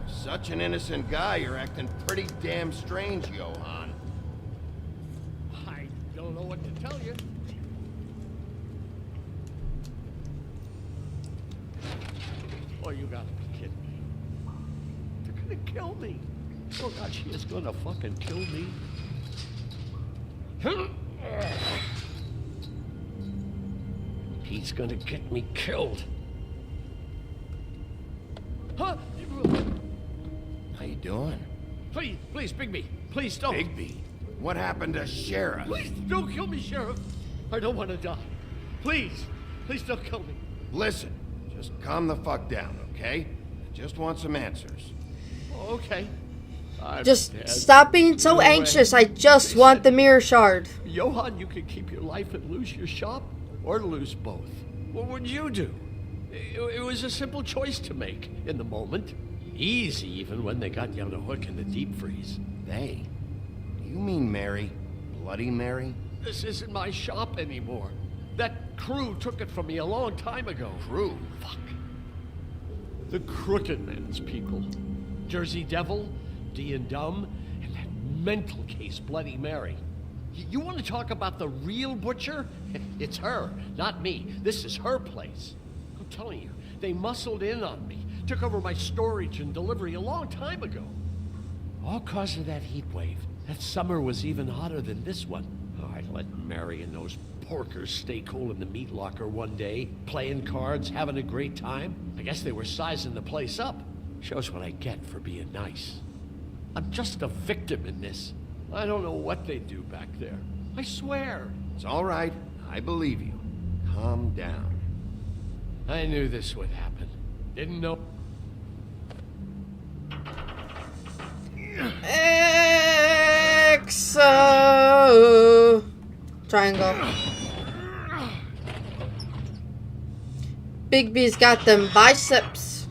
Such an innocent guy, you're acting pretty damn strange, Johann. I don't know what to tell you. Oh, you gotta be kidding me. They're gonna kill me. Oh God, she is gonna fucking kill me. He's gonna get me killed. Huh? How you doing? Please, Bigby. Please don't. Bigby? What happened to Sheriff? Please don't kill me, Sheriff. I don't want to die. Please don't kill me. Listen, just calm the fuck down, okay? I just want some answers. Okay. Just stop being so anxious. I just want the mirror shard. Johann, you could keep your life and lose your shop, or lose both. What would you do? It was a simple choice to make in the moment. Easy, even when they got you on a hook in the deep freeze. They? Do you mean Mary? Bloody Mary? This isn't my shop anymore. That crew took it from me a long time ago. Crew? Fuck. The Crooked Man's people. Jersey Devil, D and Dumb, and that mental case, Bloody Mary. You want to talk about the real butcher? It's her, not me. This is her place. I'm telling you, they muscled in on me. Took over my storage and delivery a long time ago. All cause of that heat wave. That summer was even hotter than this one. Oh, I let Mary and those porkers stay cool in the meat locker one day, playing cards, having a great time. I guess they were sizing the place up. Shows what I get for being nice. I'm just a victim in this. I don't know what they do back there. I swear. It's all right. I believe you. Calm down. I knew this would happen. Didn't know. XO triangle. Bigby's got them biceps.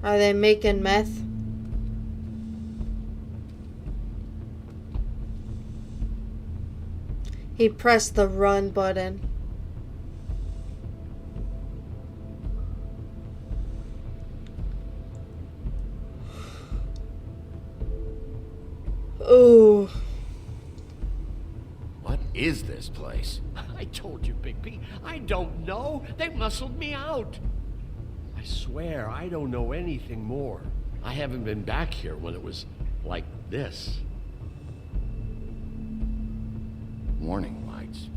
Are they making meth? He pressed the run button. Ooh. What is this place? I told you, Bigby. I don't know. They muscled me out. I swear, I don't know anything more. I haven't been back here when it was like this. Warning lights.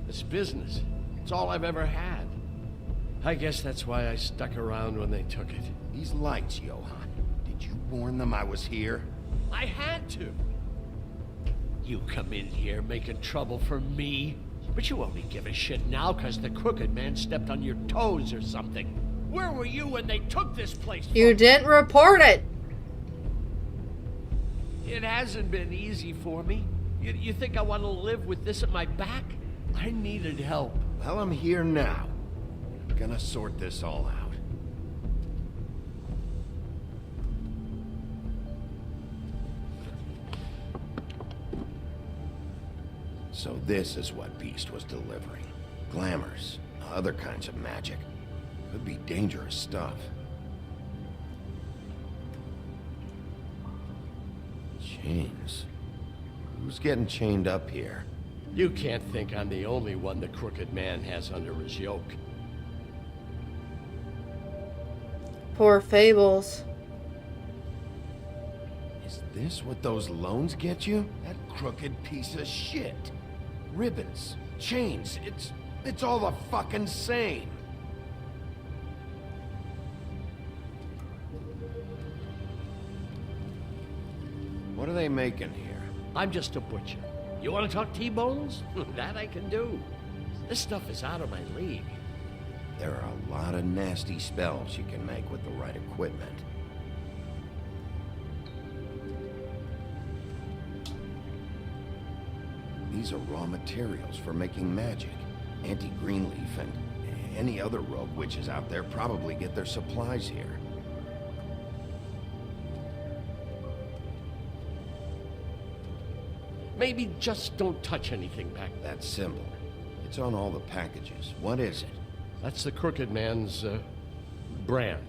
It's business. It's all I've ever had. I guess that's why I stuck around when they took it. These lights, Johann. Did you warn them I was here? I had to. You come in here making trouble for me, but you only give a shit now because the Crooked Man stepped on your toes or something. Where were you when they took this place from? You didn't report it. It hasn't been easy for me. You think I want to live with this at my back? I needed help. Well, I'm here now. I'm gonna sort this all out. So this is what Beast was delivering. Glamours, other kinds of magic. Could be dangerous stuff. Chains. Who's getting chained up here? You can't think I'm the only one the Crooked Man has under his yoke. Poor Fables. Is this what those loans get you? That crooked piece of shit. Ribbons, chains, it's all the fucking same. What are they making here? I'm just a butcher. You want to talk T-bones? That I can do. This stuff is out of my league. There are a lot of nasty spells you can make with the right equipment. These are raw materials for making magic. Anti-greenleaf and Any other rogue witches out there probably get their supplies here. Maybe just don't touch anything back there. That symbol. It's on all the packages. What is it? That's the Crooked Man's, brand.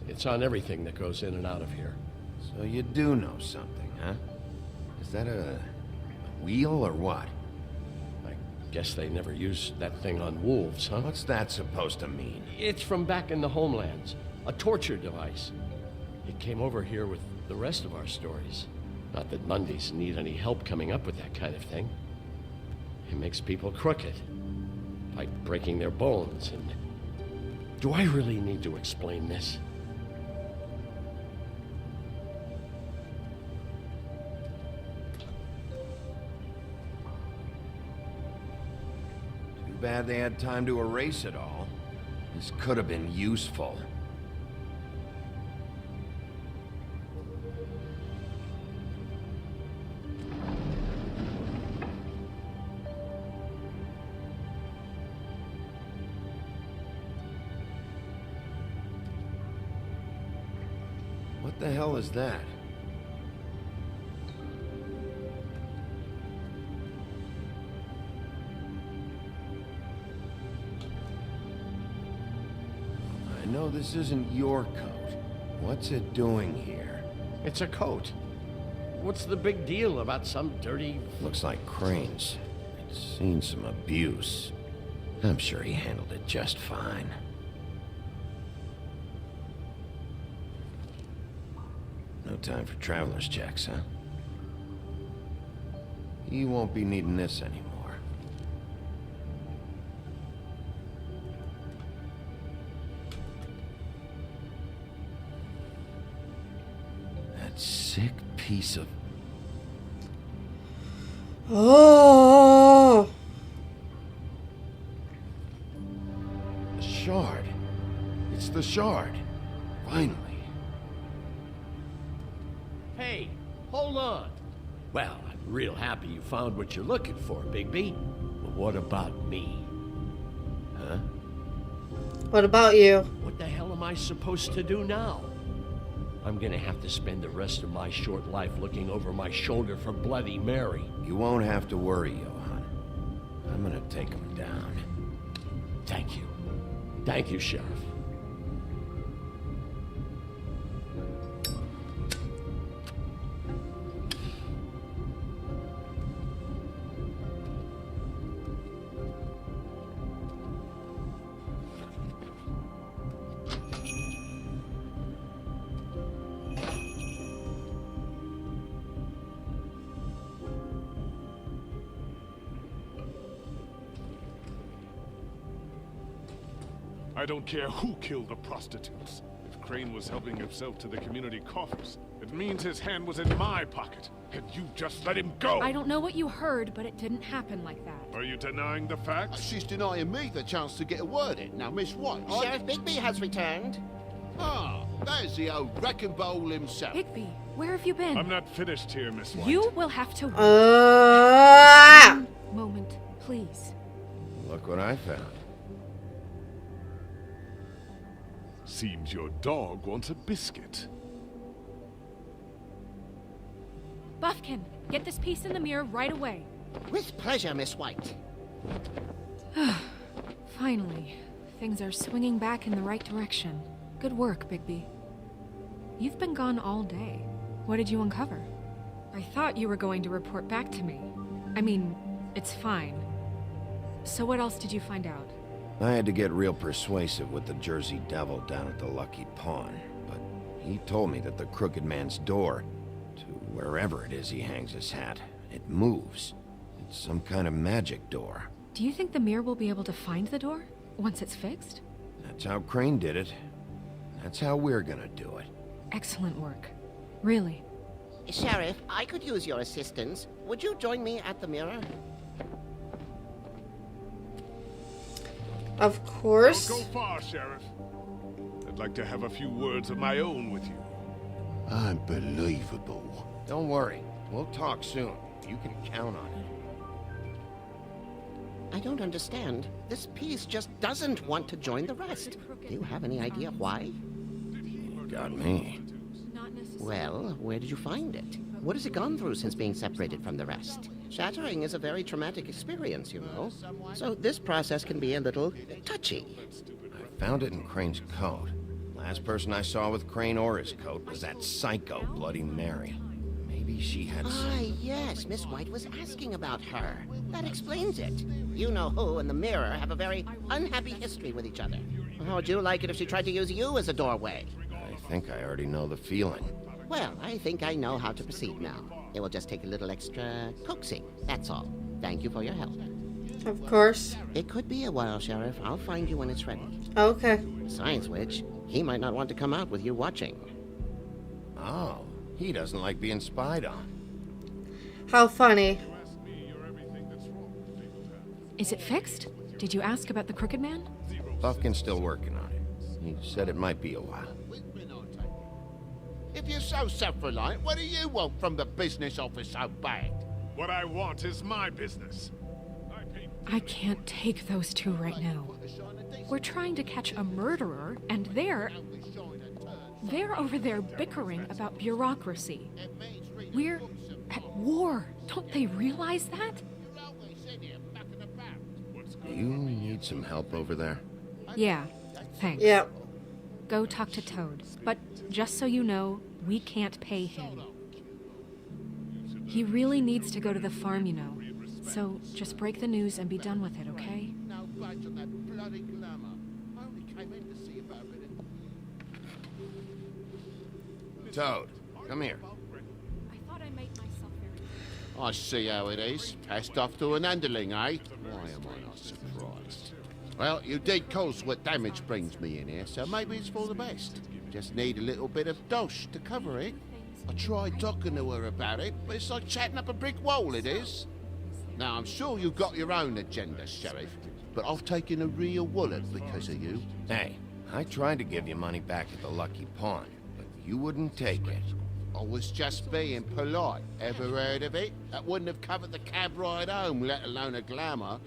It's on everything that goes in and out of here. So you do know something, huh? Is that a wheel or what? I guess they never used that thing on wolves, huh? What's that supposed to mean? It's from back in the homelands. A torture device. It came over here with the rest of our stories. Not that Mundies need any help coming up with that kind of thing. It makes people crooked. By breaking their bones and... Do I really need to explain this? Too bad they had time to erase it all. This could have been useful. What the hell is that? I know this isn't your coat. What's it doing here? It's a coat. What's the big deal about some dirty... Looks like Crane's. It's seen some abuse. I'm sure he handled it just fine. No time for traveler's checks, huh? You won't be needing this anymore. That sick piece of... Oh! The shard. It's the shard. Finally. Hey, hold on. Well, I'm real happy you found what you're looking for, Bigby. But what about me? Huh? What about you? What the hell am I supposed to do now? I'm gonna have to spend the rest of my short life looking over my shoulder for Bloody Mary. You won't have to worry, Johann. I'm gonna take him down. Thank you. Thank you, Sheriff. I don't care who killed the prostitutes. If Crane was helping himself to the community coffers, it means his hand was in my pocket, and you just let him go! I don't know what you heard, but it didn't happen like that. Are you denying the facts? She's denying me the chance to get a word in. Now, Miss White... Sheriff Bigby has returned. Ah, there's the old wrecking bowl himself. Bigby, where have you been? I'm not finished here, Miss White. You will have to... One moment, please. Look what I found. Seems your dog wants a biscuit. Buffkin, get this piece in the mirror right away. With pleasure, Miss White. Finally, things are swinging back in the right direction. Good work, Bigby. You've been gone all day. What did you uncover? I thought you were going to report back to me. I mean, it's fine. So what else did you find out? I had to get real persuasive with the Jersey Devil down at the Lucky Pawn, but he told me that the Crooked Man's door, to wherever it is he hangs his hat, it moves. It's some kind of magic door. Do you think the mirror will be able to find the door, once it's fixed? That's how Crane did it. That's how we're gonna do it. Excellent work. Really. Sheriff, I could use your assistance. Would you join me at the mirror? Of course. Don't go far, Sheriff. I'd like to have a few words of my own with you. Unbelievable. Don't worry. We'll talk soon. You can count on it. I don't understand. This piece just doesn't want to join the rest. Do you have any idea why? You got me. Well, where did you find it? What has it gone through since being separated from the rest? Shattering is a very traumatic experience, you know. So this process can be a little touchy. I found it in Crane's coat. Last person I saw with Crane or his coat was that psycho Bloody Mary. Maybe she had some... Ah, yes, Miss White was asking about her. That explains it. You know who and the mirror have a very unhappy history with each other. How would you like it if she tried to use you as a doorway? I think I already know the feeling. Well, I think I know how to proceed now. It will just take a little extra coaxing, that's all. Thank you for your help. Of course. It could be a while, Sheriff. I'll find you when it's ready. Okay. Besides which, he might not want to come out with you watching. Oh, he doesn't like being spied on. How funny. Is it fixed? Did you ask about the Crooked Man? Buffkin's still working on it. He said it might be a while. If you're so self-reliant, what do you want from the business office so bad? What I want is my business. I can't take those two right now. We're trying to catch a murderer, and they're over there bickering about bureaucracy. We're at war. Don't they realize that? Do you need some help over there? Yeah, thanks. Yep. Go talk to Toad. But just so you know, we can't pay him. He really needs to go to the farm, you know. So just break the news and be done with it, okay? No budge on that bloody glamour. I only came in to see about it. Toad, come here. I thought I made myself very... I see how it is. Passed off to an underling, eh? Why am I not surprised? Well, you did cause what damage brings me in here, so maybe it's for the best. Just need a little bit of dosh to cover it. I tried talking to her about it, but it's like chatting up a brick wall, it is. Now, I'm sure you've got your own agenda, Sheriff, but I've taken a real wallet because of you. Hey, I tried to give you money back at the Lucky Pawn, but you wouldn't take it. I was just being polite. Ever heard of it? That wouldn't have covered the cab ride home, let alone a glamour.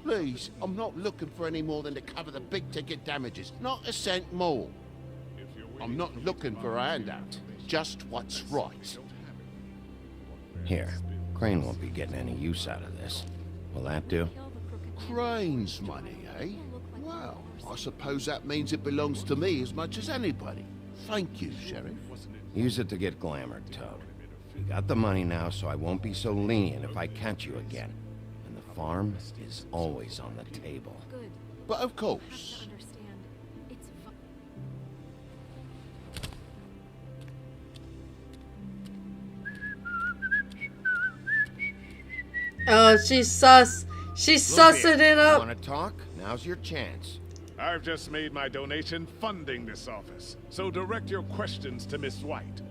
Please, I'm not looking for any more than to cover the big-ticket damages. Not a cent more. I'm not looking for a handout. Just what's right. Here, Crane won't be getting any use out of this. Will that do? Crane's money, eh? Well, I suppose that means it belongs to me as much as anybody. Thank you, Sheriff. Use it to get glamored, Toad. You got the money now, so I won't be so lenient if I catch you again. And the farm is always on the table. Good. But of course. Oh, she's sus. She's sussing it up. Want to talk? Now's your chance. I've just made my donation funding this office, so direct your questions to Miss White.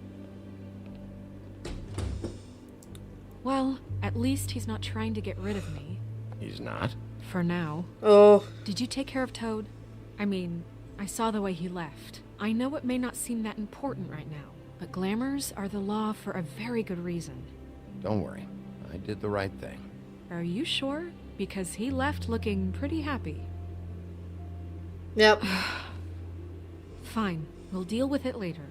Well, at least he's not trying to get rid of me. He's not? For now. Oh. Did you take care of Toad? I mean, I saw the way he left. I know it may not seem that important right now, but glamours are the law for a very good reason. Don't worry. I did the right thing. Are you sure? Because he left looking pretty happy. Yep. Fine. We'll deal with it later.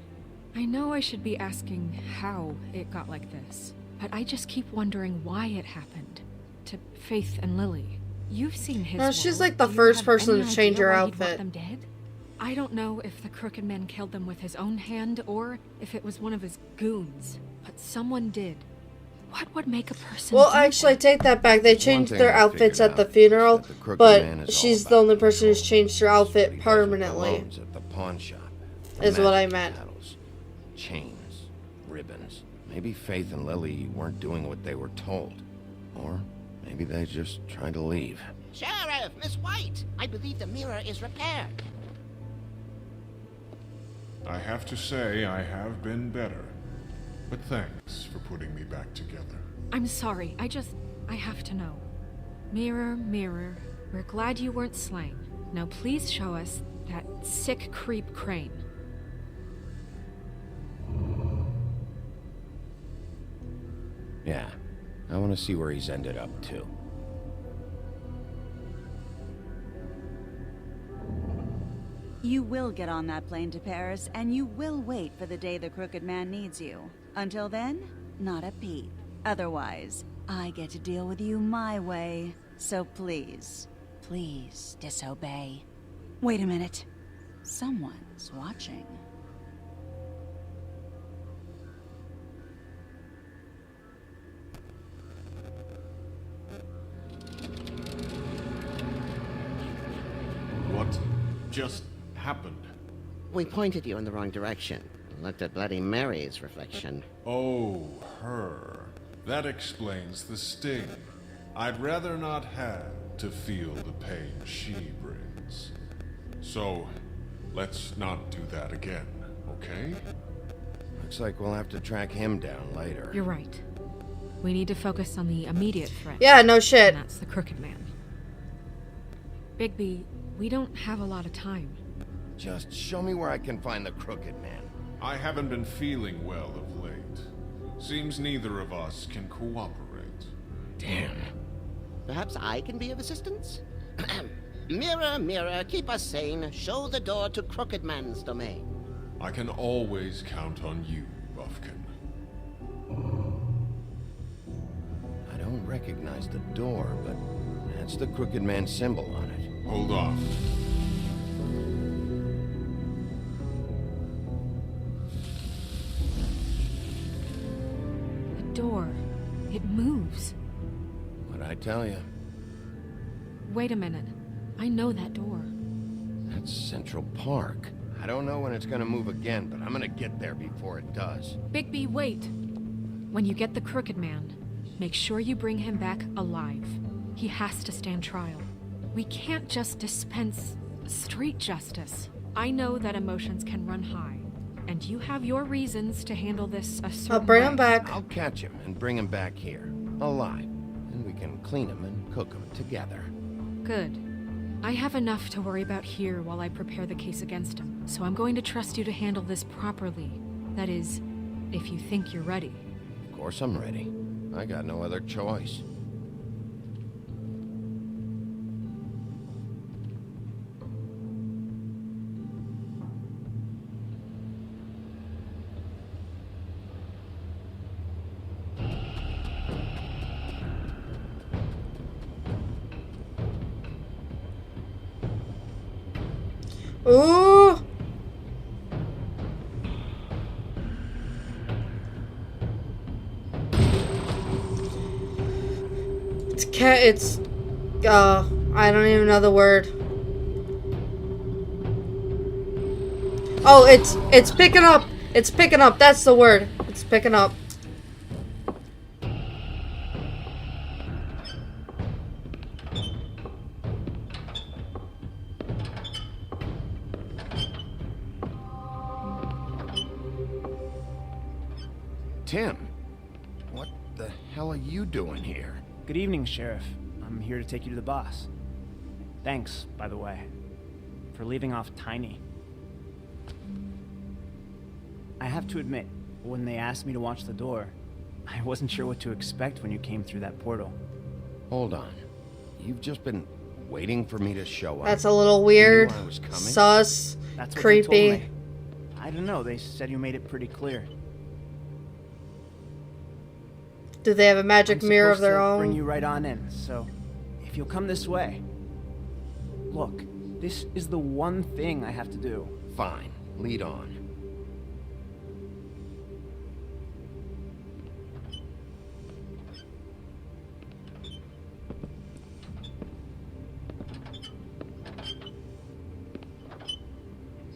I know I should be asking how it got like this, but I just keep wondering why it happened. To Faith and Lily. You've seen his No, she's world. like the Do you first have person any to change idea her why he'd want outfit. them dead? I don't know if the Crooked Man killed them with his own hand or if it was one of his goons, but someone did. What would make a person Well, do actually, I that? take that back. They changed thing their I outfits figured at the out funeral, is that the Crooked but Man is all she's about the only person who's changed her outfit He does permanently. loans at the pawn shop. Is what I Magic meant. Paddles, chains, ribbons. Maybe Faith and Lily weren't doing what they were told. Or maybe they just tried to leave. Sheriff, Miss White, I believe the mirror is repaired. I have to say I have been better. But thanks for putting me back together. I'm sorry, I have to know. Mirror, mirror, we're glad you weren't slain. Now please show us that sick creep Crane. Yeah, I want to see where he's ended up, too. You will get on that plane to Paris, and you will wait for the day the Crooked Man needs you. Until then, not a peep. Otherwise, I get to deal with you my way. So please, please disobey. Wait a minute. Someone's watching. What just happened? We pointed you in the wrong direction. Looked at Bloody Mary's reflection. Oh, her. That explains the sting. I'd rather not have to feel the pain she brings. So, let's not do that again, okay? Looks like we'll have to track him down later. You're right. We need to focus on the immediate threat. Yeah, no shit. And that's the Crooked Man. Bigby, we don't have a lot of time. Just show me where I can find the Crooked Man. I haven't been feeling well of late. Seems neither of us can cooperate. Damn. Perhaps I can be of assistance? Mirror, mirror, keep us sane. Show the door to Crooked Man's domain. I can always count on you, Buffkin. I don't recognize the door, but that's the Crooked Man symbol on it. Hold on. The door. It moves. What'd I tell you? Wait a minute. I know that door. That's Central Park. I don't know when it's gonna move again, but I'm gonna get there before it does. Bigby, wait. When you get the Crooked Man, make sure you bring him back alive. He has to stand trial. We can't just dispense street justice. I know that emotions can run high, and you have your reasons to handle this a certain I'll bring way. him back. I'll catch him and bring him back here, alive. And we can clean him and cook him together. Good. I have enough to worry about here while I prepare the case against him, so I'm going to trust you to handle this properly. That is, if you think you're ready. Of course I'm ready. I got no other choice. Ooh! It's I don't even know the word. Oh, it's picking up. It's picking up. That's the word. It's picking up. Tim, what the hell are you doing here? Good evening, Sheriff. I'm here to take you to the boss. Thanks, by the way, for leaving off Tiny. I have to admit, when they asked me to watch the door, I wasn't sure what to expect when you came through that portal. Hold on. You've just been waiting for me to show up. That's a little weird. You knew I was coming? Sus. That's what Creepy. they told me. I don't know, they said you made it pretty clear. Do they have a magic I'm mirror of supposed their to own? bring you right on in, so if you'll come this way. Look, this is the one thing I have to do. Fine. Lead on.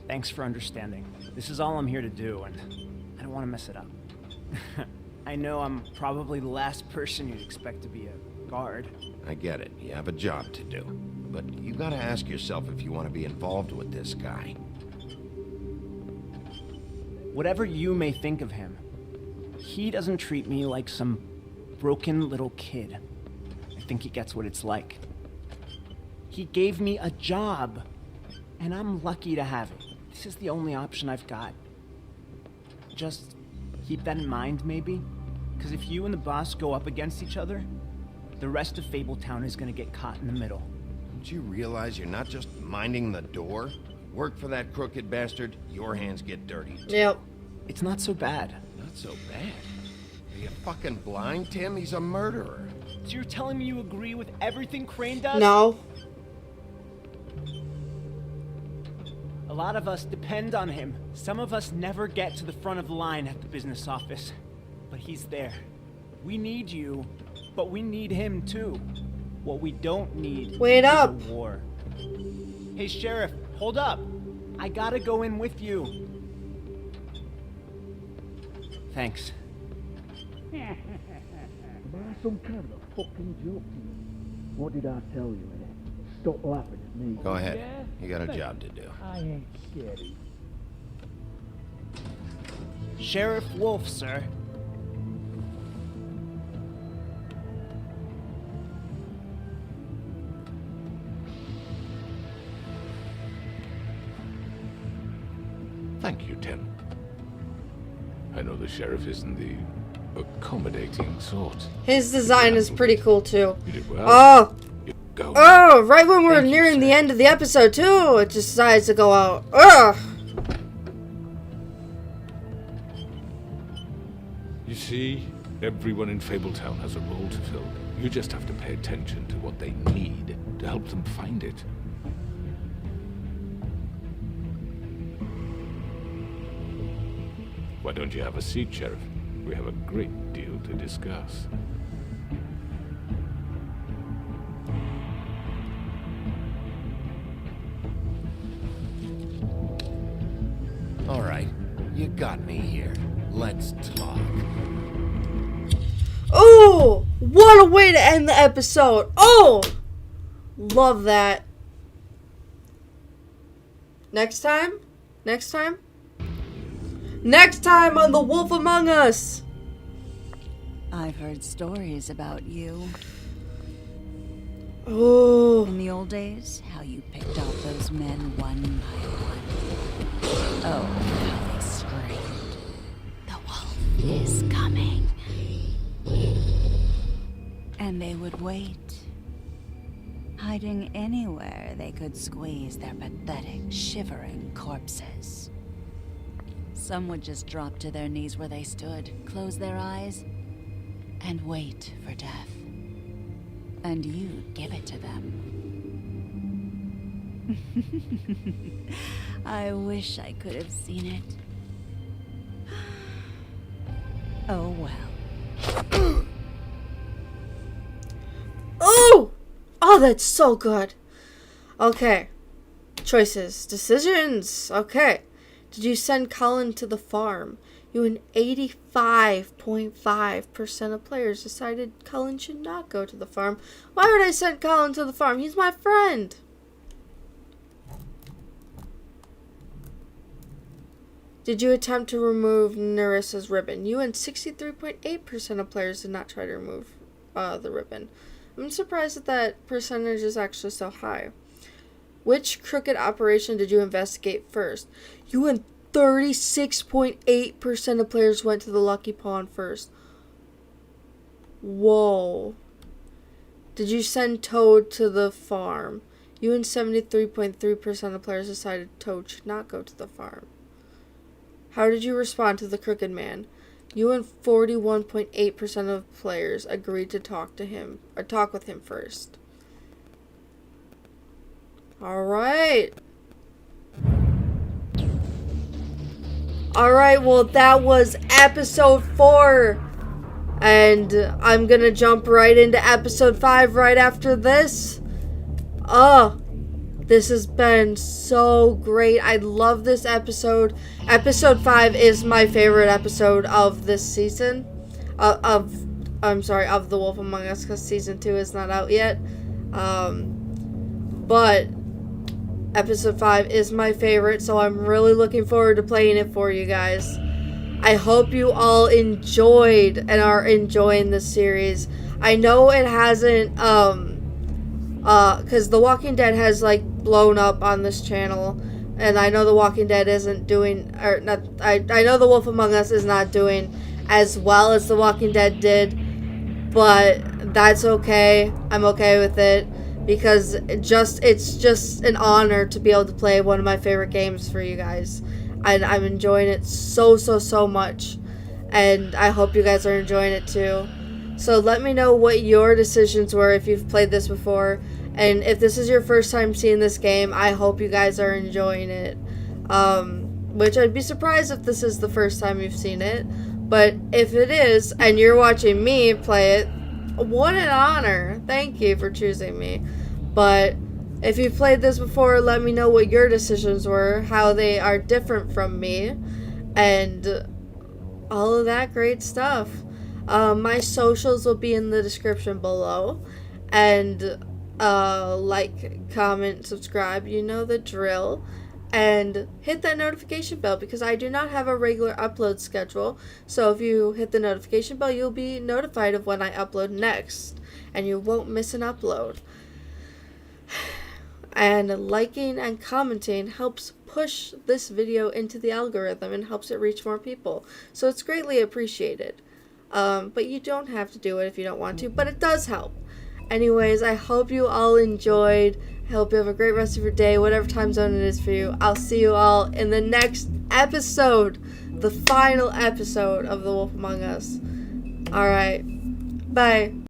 Thanks for understanding. This is all I'm here to do, and I don't want to mess it up. I know I'm probably the last person you'd expect to be a guard. I get it. You have a job to do. But you gotta ask yourself if you want to be involved with this guy. Whatever you may think of him, he doesn't treat me like some broken little kid. I think he gets what it's like. He gave me a job, and I'm lucky to have it. This is the only option I've got. Just keep that in mind, maybe? Because if you and the boss go up against each other, the rest of Fabletown is going to get caught in the middle. Don't you realize you're not just minding the door? work for that crooked bastard, your hands get dirty. Yep. It's not so bad. Not so bad. Are you fucking blind, Tim? He's a murderer. So you're telling me you agree with everything Crane does? No. A lot of us depend on him. Some of us never get to the front of the line at the business office. But he's there. We need you, but we need him too. What we don't need Wait is up. a war. Hey, Sheriff, hold up. I gotta go in with you. Thanks. Am I some kind of a fucking joke to you? What did I tell you, innit? Stop laughing at me. Go ahead. Yeah? You got a job to do. I ain't scared of you. Sheriff Wolf, sir. Thank you, Tim. I know the sheriff isn't the accommodating sort. His design is pretty cool too. You did well. Oh! Go. Oh! Right when we're nearing the end of the episode too, it decides to go out. Ugh! You see, everyone in Fabletown has a role to fill. You just have to pay attention to what they need to help them find it. Why don't you have a seat, Sheriff? We have a great deal to discuss. All right. You got me here. Let's talk. Oh! What a way to end the episode! Oh! Love that. Next time? Next time? Next time on The Wolf Among Us! I've heard stories about you. Oh. In the old days, how you picked off those men one by one. Oh, how they screamed. The wolf is coming. And they would wait, hiding anywhere they could squeeze their pathetic, shivering corpses. Some would just drop to their knees where they stood, close their eyes, and wait for death. And you'd give it to them. I wish I could have seen it. Oh well. Oh! Oh, that's so good. Okay. Choices. Decisions. Okay. Did you send Colin to the farm? You and 85.5% of players decided Colin should not go to the farm. Why would I send Colin to the farm? He's my friend. Did you attempt to remove Nerissa's ribbon? You and 63.8% of players did not try to remove the ribbon. I'm surprised that that percentage is actually so high. Which crooked operation did you investigate first? You and 36.8% of players went to the Lucky Pawn first. Whoa. Did you send Toad to the farm? You and 73.3% of players decided Toad should not go to the farm. How did you respond to the Crooked Man? You and 41.8% of players agreed to talk with him first. Alright. Alright, well that was episode 4. And I'm gonna jump right into episode 5 right after this. This has been so great. I love this episode. Episode 5 is my favorite episode of this season. Of The Wolf Among Us, because season 2 is not out yet. But episode 5 is my favorite, so I'm really looking forward to playing it for you guys. I hope you all enjoyed and are enjoying this series. I know it hasn't, because The Walking Dead has, like, blown up on this channel, and I know The Walking Dead isn't doing, or not, I know The Wolf Among Us is not doing as well as The Walking Dead did, but that's okay. I'm okay with it, because it's just an honor to be able to play one of my favorite games for you guys. And I'm enjoying it so much. And I hope you guys are enjoying it too. So let me know what your decisions were if you've played this before. And if this is your first time seeing this game, I hope you guys are enjoying it. Which I'd be surprised if this is the first time you've seen it. But if it is, and you're watching me play it, what an honor. Thank you for choosing me. But if you've played this before, let me know what your decisions were, how they are different from me, and all of that great stuff. My socials will be in the description below. And like, comment, subscribe, you know the drill. And hit that notification bell because I do not have a regular upload schedule. So if you hit the notification bell, you'll be notified of when I upload next. And you won't miss an upload. And liking and commenting helps push this video into the algorithm and helps it reach more people. So it's greatly appreciated. But you don't have to do it if you don't want to, but it does help. Anyways, I hope you all enjoyed. I hope you have a great rest of your day, whatever time zone it is for you. I'll see you all in the next episode, the final episode of The Wolf Among Us. Alright, bye.